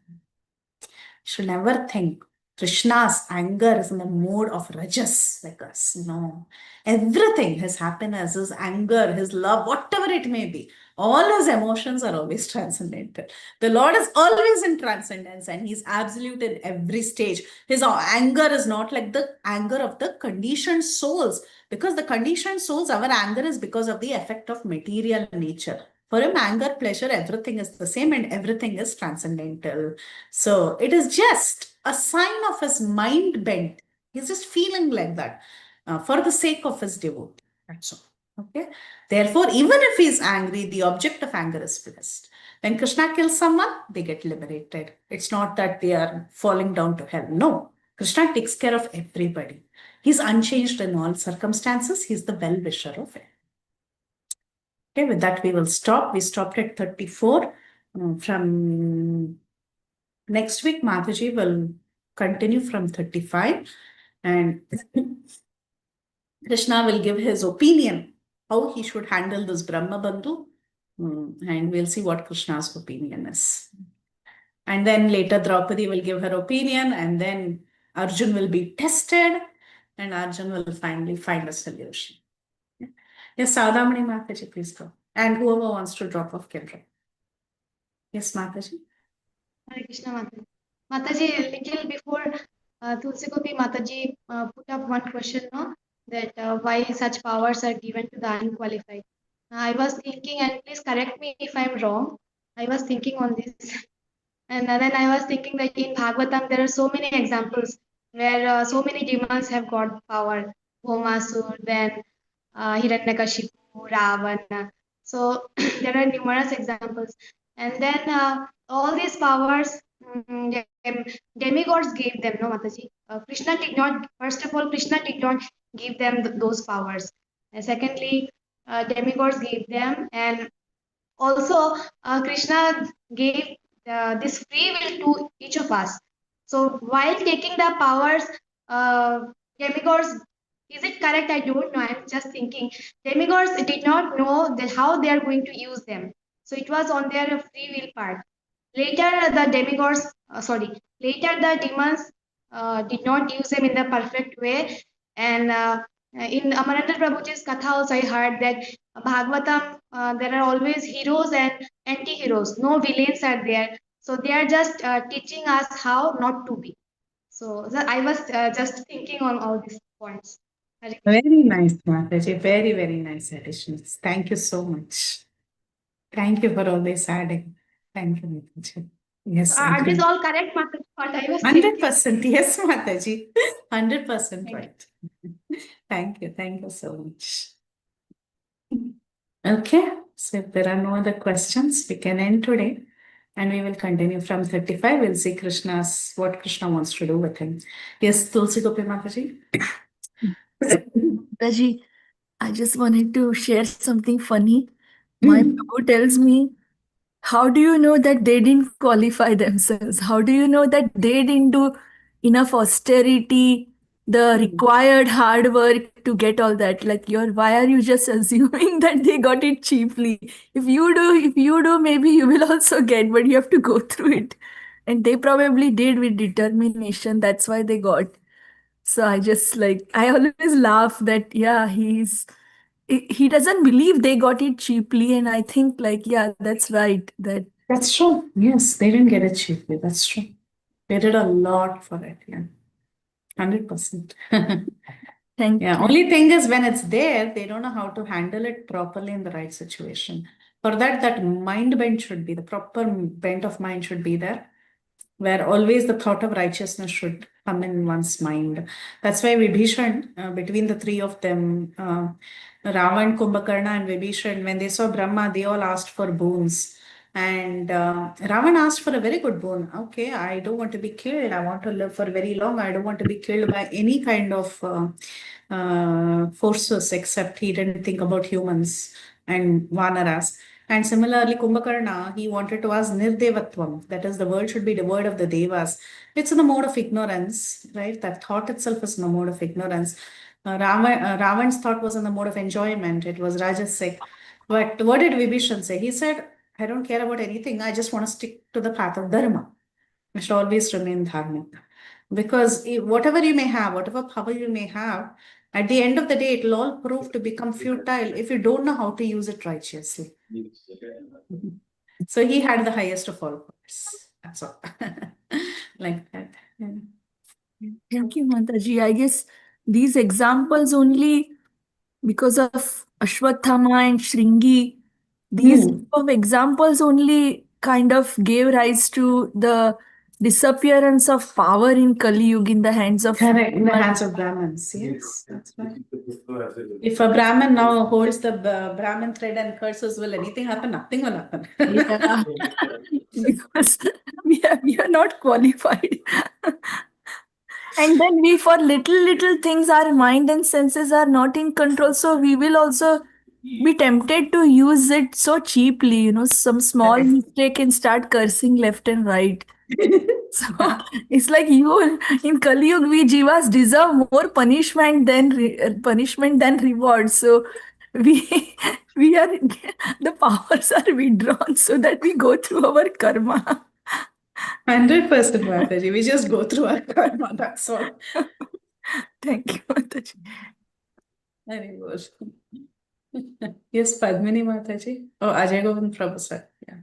You should never think Krishna's anger is in the mode of rajas, like us. No. Everything, his happiness, his anger, his love, whatever it may be, all his emotions are always transcendental. The Lord is always in transcendence and he's absolute in every stage. His anger is not like the anger of the conditioned souls, because the conditioned souls, our anger is because of the effect of material nature. For him, anger, pleasure, everything is the same and everything is transcendental. So it is just a sign of his mind bent. He's just feeling like that for the sake of his devotee. That's all. Okay. Therefore, even if he's angry, the object of anger is blessed. When Krishna kills someone, they get liberated. It's not that they are falling down to hell. No. Krishna takes care of everybody. He's unchanged in all circumstances. He's the well-wisher of it. Okay, with that we will stop. We stopped at 34. From next week, Mataji will continue from 35. And Krishna will give his opinion, how he should handle this Brahma Bandhu. And we'll see what Krishna's opinion is. And then later Draupadi will give her opinion, and then Arjun will be tested, and Arjun will finally find a solution. Yes, Saudamani Mataji, please go. And whoever wants to drop off can drop. Yes, Mataji. Hare Krishna Mataji. Mataji, little before Tulsi Gopi Mataji put up one question, no? That why such powers are given to the unqualified. I was thinking, and please correct me if I'm wrong, I was thinking on this. And then I was thinking that in Bhagavatam, there are so many examples where so many demons have got power. Bhomasur, then Hiranyakashipu, Ravana. So there are numerous examples. And then all these powers, demigods gave them, no, Mataji? Krishna did not, first of all, Krishna did not give them those powers. And secondly, demigods gave them. And also, Krishna gave this free will to each of us. So while taking the powers, demigods, is it correct? I don't know. I'm just thinking. Demigods did not know that how they are going to use them. So it was on their free will part. Later, the demigods, later the demons did not use them in the perfect way. And in Amarendra Prabhuji's Katha also, I heard that Bhagavatam, there are always heroes and anti-heroes. No villains are there. So they are just teaching us how not to be. So I was just thinking on all these points. Very nice, Mataji. Very, very nice additions. Thank you so much. Thank you for always adding. Thank you, Mataji. Yes, Are these all correct, Mataji? What I was 100%. Yes, Mataji. 100% right. Thank you. Thank you so much. Okay. So if there are no other questions, we can end today. And we will continue from 35. We'll see what Krishna wants to do with him. Yes, Tulsi Gopi Mataji. Mataji, I just wanted to share something funny. My Prabhu tells me, how do you know that they didn't qualify themselves? How do you know that they didn't do enough austerity, the required hard work to get all that? Like, why are you just assuming that they got it cheaply? If you do, maybe you will also get, but you have to go through it. And they probably did with determination. That's why they got. So I just I always laugh that, yeah, he doesn't believe they got it cheaply. And I think yeah, that's right. That's true. Yes, they didn't get it cheaply. That's true. They did a lot for it. Yeah. 100%. Thank Yeah. you. Only thing is when it's there, they don't know how to handle it properly in the right situation. For that mind bent should be, the proper bent of mind should be there, where always the thought of righteousness should come in one's mind. That's why Vibhishan, between the three of them, Ravan, Kumbhakarna and Vibhishan, when they saw Brahma, they all asked for boons. And Ravan asked for a very good boon. Okay, I don't want to be killed. I want to live for very long. I don't want to be killed by any kind of forces, except he didn't think about humans and Vanaras. And similarly, Kumbhakarna, he wanted to ask Nirdevatvam, that is, the world should be devoid of the Devas. It's in the mode of ignorance, right? That thought itself is in the mode of ignorance. Ravan's thought was in the mode of enjoyment. It was Rajasic. But what did Vibhishan say? He said, I don't care about anything. I just want to stick to the path of Dharma. I should always remain dharmic. Because whatever you may have, whatever power you may have, at the end of the day, it will all prove to become futile if you don't know how to use it righteously. So he had the highest of all powers. That's all. Like that. Yeah. Thank you, Mataji. I guess these examples only because of Ashwatthama and Shringi, these Hmm. of examples only kind of gave rise to the disappearance of power in Kali Yuga in the hands of Correct, in the hands of Brahmins. Yes, that's right. If a Brahmin now holds the Brahmin thread and curses, will anything happen? Nothing will happen. Yeah. Because we are not qualified. And then we, for little things, our mind and senses are not in control. So we will also be tempted to use it so cheaply. You know, some small Correct. mistake and start cursing left and right. So it's like you in Kali Yuga, we jivas deserve more punishment than reward. So we we are the powers are withdrawn so that we go through our karma. 100% Mataji. We just go through our karma, that's all. Thank you, Mataji. Anyway. Yes, Padmini Mataji. Oh, Ajay Govind Prabhu sir. Yeah.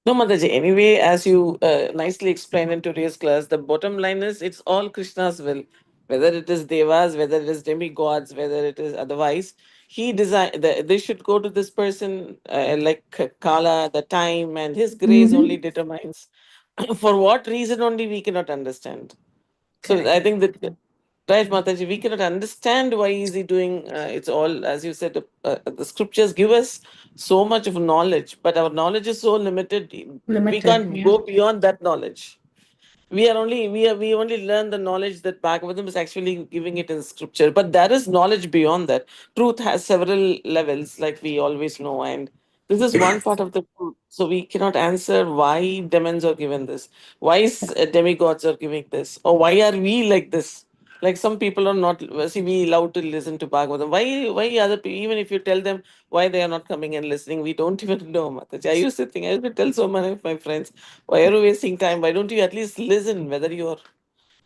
No, Mataji. Anyway, as you nicely explained in today's class, the bottom line is it's all Krishna's will. Whether it is devas, whether it is demigods, whether it is otherwise, he designed. They should go to this person like Kala, the time, and his grace only determines. For what reason only we cannot understand. So Correct. I think that, right, Mataji, we cannot understand why is he doing. It's all, as you said, the scriptures give us so much of knowledge, but our knowledge is so limited. We Limited. can't Yeah. go beyond that knowledge. We only learn the knowledge that Bhagavatam is actually giving it in scripture, but there is knowledge beyond that. Truth has several levels, like we always know, and this is one part of the truth. So we cannot answer why demons are given this, why demigods are giving this, or why are we like this. Like some people are not. See, we love to listen to Bhagavatam. Why other people? Even if you tell them why they are not coming and listening, we don't even know. Mataji. I used to tell so many of my friends, why are you wasting time? Why don't you at least listen whether you're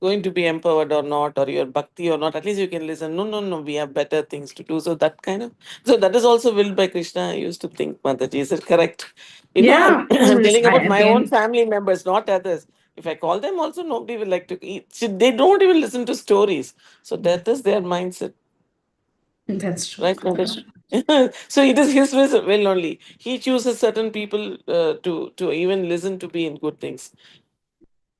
going to be empowered or not, or you're bhakti or not? At least you can listen. No, we have better things to do. So that is also willed by Krishna. I used to think, Mataji, is it correct? Yeah, of I'm course. telling about my own Again, family members, not others. If I call them also, nobody will like to eat. See, they don't even listen to stories. So that is their mindset. that's true. Right, Nadesh? So it is his will only. He chooses certain people to even listen to be in good things.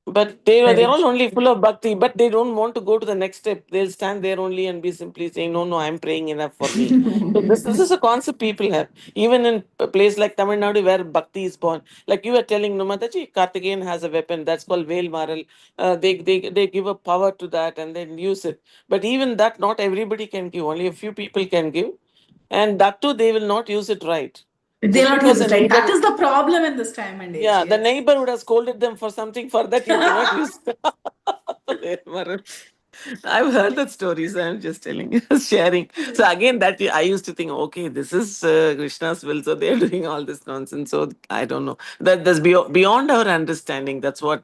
But they're Very all true. only full of bhakti, but they don't want to go to the next step. They'll stand there only and be simply saying, no, I'm praying enough for me. So this is a concept people have. Even in a place like Tamil Nadu where bhakti is born. Like you were telling, no, Mataji, Karthikeyan has a weapon that's called Vel Maral. They give a power to that and then use it. But even that, not everybody can give. Only a few people can give. And that too, they will not use it right. They'll Just not because use a it right. That neighbor, is the problem in this time and age. yeah, the Yes. neighbor would have scolded them for something, for that you cannot use. I've heard that story, so I'm just telling you, sharing. So again, that I used to think, okay, this is Krishna's will, so they're doing all this nonsense. So I don't know. That's beyond our understanding. That's what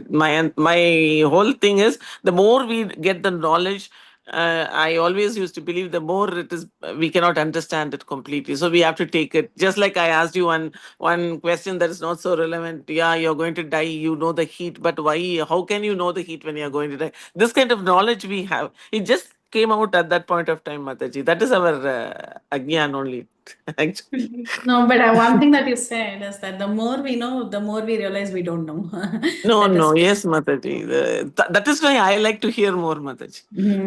my whole thing is. The more we get the knowledge, I always used to believe the more it is, we cannot understand it completely. So we have to take it. Just like I asked you one question that is not so relevant. Yeah, you're going to die. You know the heat, but why? How can you know the heat when you're going to die? This kind of knowledge we have. It just came out at that point of time, Mataji. That is our agyan only. Actually. No, but one thing that you said is that the more we know, the more we realize we don't know. No, That is yes, Mataji. That is why I like to hear more, Mataji.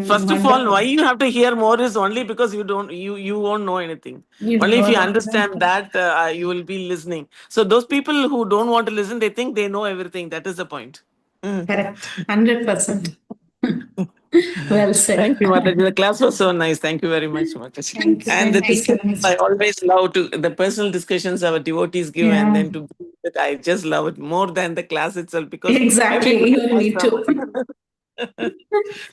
First of all, why 100%. you have to hear more is only because you won't know anything. You Only if don't you know. understand that, you will be listening. So those people who don't want to listen, they think they know everything. That is the point. Correct. 100%. Well said. Thank you, Mataji. The class was so nice. Thank you very much, Mataji. Thank you. And the Thank you so discussions, I much. always love the personal discussions our devotees give, and Yeah, then to that I just love it more than the class itself because exactly. everybody Even has me too. some.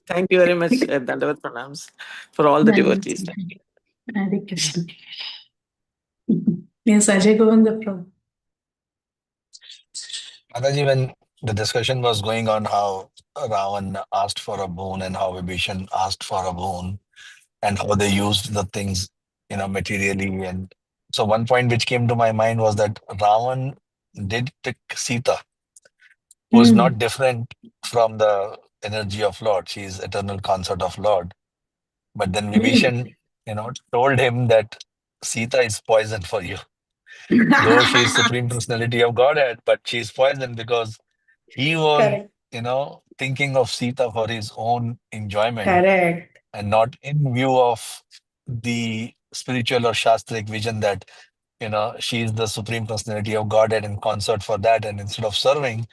Thank you very much, Dandavat Pranams, for all the devotees. Thank you. Hare Krishna. Yes, Ajay Govinda Prabhu. Mataji, when the discussion was going on how Ravan asked for a boon and how Vibhishan asked for a boon and how they used the things, materially. And so one point which came to my mind was that Ravan did pick Sita, who is not different from the energy of Lord. She is eternal consort of Lord. But then Vibhishan, told him that Sita is poison for you. Though she is Supreme Personality of Godhead, but she is poison because he was, Correct. thinking of Sita for his own enjoyment Correct. and not in view of the spiritual or shastric vision that, she is the Supreme Personality of Godhead and consort for that. And instead of serving,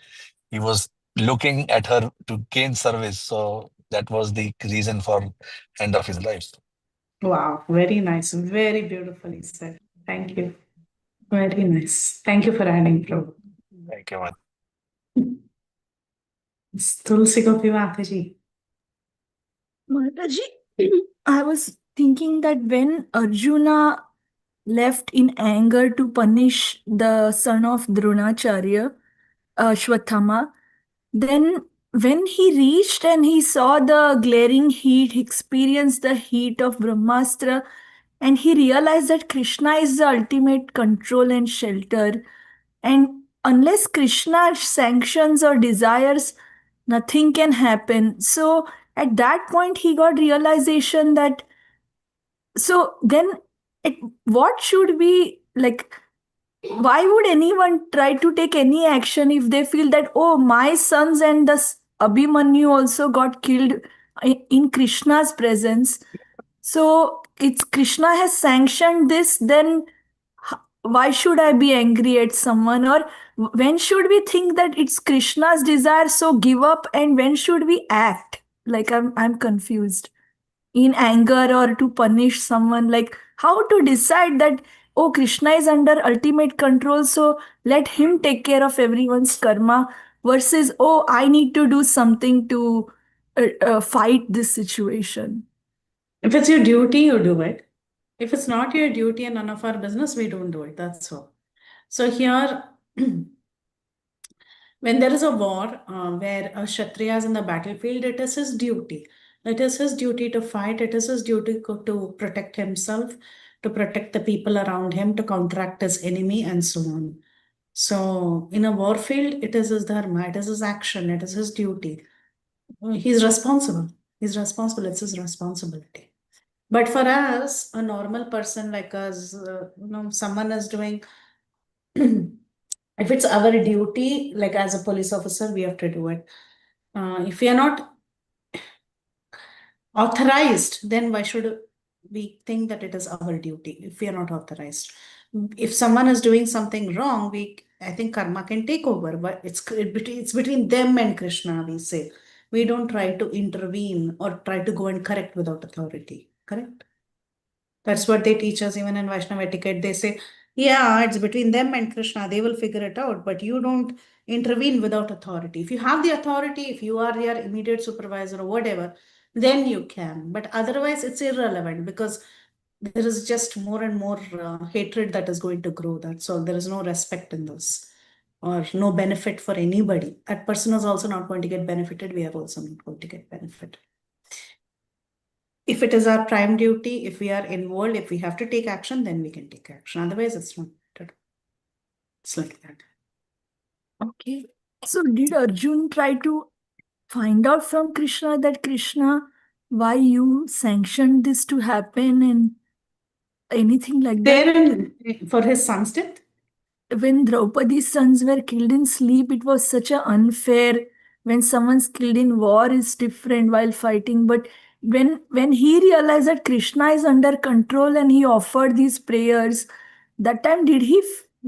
he was looking at her to gain service. So that was the reason for end of his life. Wow, very nice. Very beautifully said. Thank you. Very nice. Thank you for adding, Prabhu. Thank you, Mata. Tulsi Gopi Mataji. Mataji, I was thinking that when Arjuna left in anger to punish the son of Dronacharya, Ashwatthama, then when he reached and he saw the glaring heat, he experienced the heat of Brahmastra, and he realized that Krishna is the ultimate control and shelter. And unless Krishna sanctions or desires, nothing can happen. So at that point, he got realization that, so then what should be like, why would anyone try to take any action if they feel that, oh, my sons and the Abhimanyu also got killed in Krishna's presence? So it's Krishna has sanctioned this, then why should I be angry at someone? Or when should we think that it's Krishna's desire, so give up, and when should we act? Like I'm confused. In anger or to punish someone, like how to decide that, oh, Krishna is under ultimate control, so let him take care of everyone's karma, versus, oh, I need to do something to fight this situation. If it's your duty, you do it. If it's not your duty and none of our business, we don't do it. That's all. So here, when there is a war where a Kshatriya is in the battlefield, it is his duty. It is his duty to fight. It is his duty to protect himself, to protect the people around him, to counteract his enemy, and so on. So in a war field, it is his dharma, it is his action, it is his duty. He's responsible. He's responsible. It's his responsibility. But for us, a normal person like us, someone is doing, if it's our duty, like as a police officer, we have to do it. If we are not authorized, then why should we think that it is our duty if we are not authorized? If someone is doing something wrong, I think karma can take over, but it's between them and Krishna, we say. We don't try to intervene or try to go and correct without authority. Correct? That's what they teach us even in Vaishnava etiquette. They say, yeah, it's between them and Krishna. They will figure it out, but you don't intervene without authority. If you have the authority, if you are their immediate supervisor or whatever, then you can. But otherwise, it's irrelevant because there is just more and more hatred that is going to grow. That's all. There is no respect in this or no benefit for anybody. That person is also not going to get benefited. We are also not going to get benefit. If it is our prime duty, if we are involved, if we have to take action, then we can take action. Otherwise, it's not. It's like that. Okay. So did Arjun try to find out from Krishna that, Krishna, why you sanctioned this to happen and anything like that? For his son's death? When Draupadi's sons were killed in sleep, it was such a unfair. When someone's killed in war, is different while fighting. But when he realized that Krishna is under control and he offered these prayers, that time did he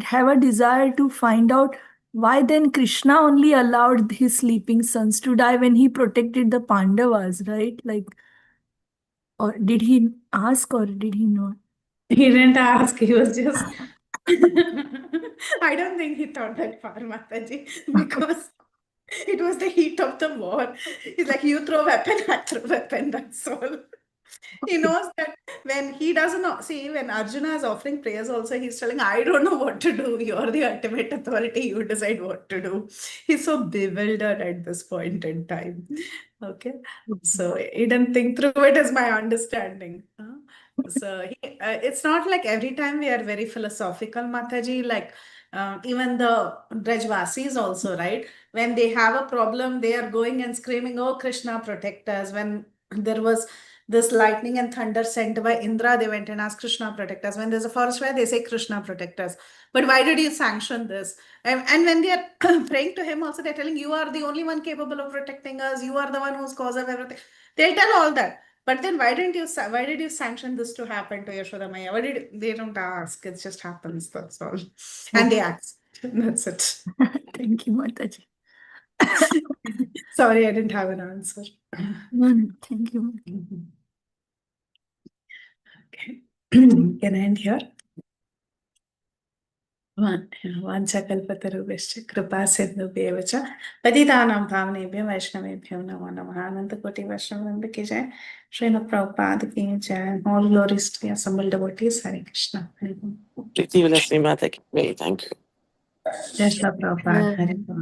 have a desire to find out why then Krishna only allowed his sleeping sons to die when he protected the Pandavas, right? Like, or did he ask or did he not? He didn't ask. He was just. I don't think he thought that far, Mataji, because it was the heat of the war. He's like, you throw weapon, I throw weapon. That's all. He knows that when he doesn't know, see, when Arjuna is offering prayers also, he's telling, I don't know what to do. You're the ultimate authority. You decide what to do. He's so bewildered at this point in time. Okay. So he didn't think through it, is my understanding. So it's not like every time we are very philosophical, Mataji, like even the Brajvasis also, right? When they have a problem, they are going and screaming, oh, Krishna, protect us. When there was this lightning and thunder sent by Indra, they went and asked Krishna, protect us. When there's a forest fire, they say, Krishna, protect us. But why did you sanction this? And when they are praying to him also, they're telling, you are the only one capable of protecting us. You are the one who's cause of everything. They'll tell all that. But then why did you sanction this to happen to Yashoda Maya? They don't ask. It just happens. That's all. And they ask. That's it. Thank you, Mataji. Sorry, I didn't have an answer. No, thank you. Okay. Can I end here? वाञ्छाकल्पतरुभ्यश्च कृपासिन्धुभ्येव च पतितानां पावनेभ्यो वैष्णवेभ्यो नमो नमः अनंतकोटि वैष्णववृंद की जय श्रीमद् प्रभुपाद की जय all glories to the assembled devotees. Hare Krishna. Priti Vilasri Mata ki jai. Thank you. Jai Shri Prabhupada. Hare Krishna.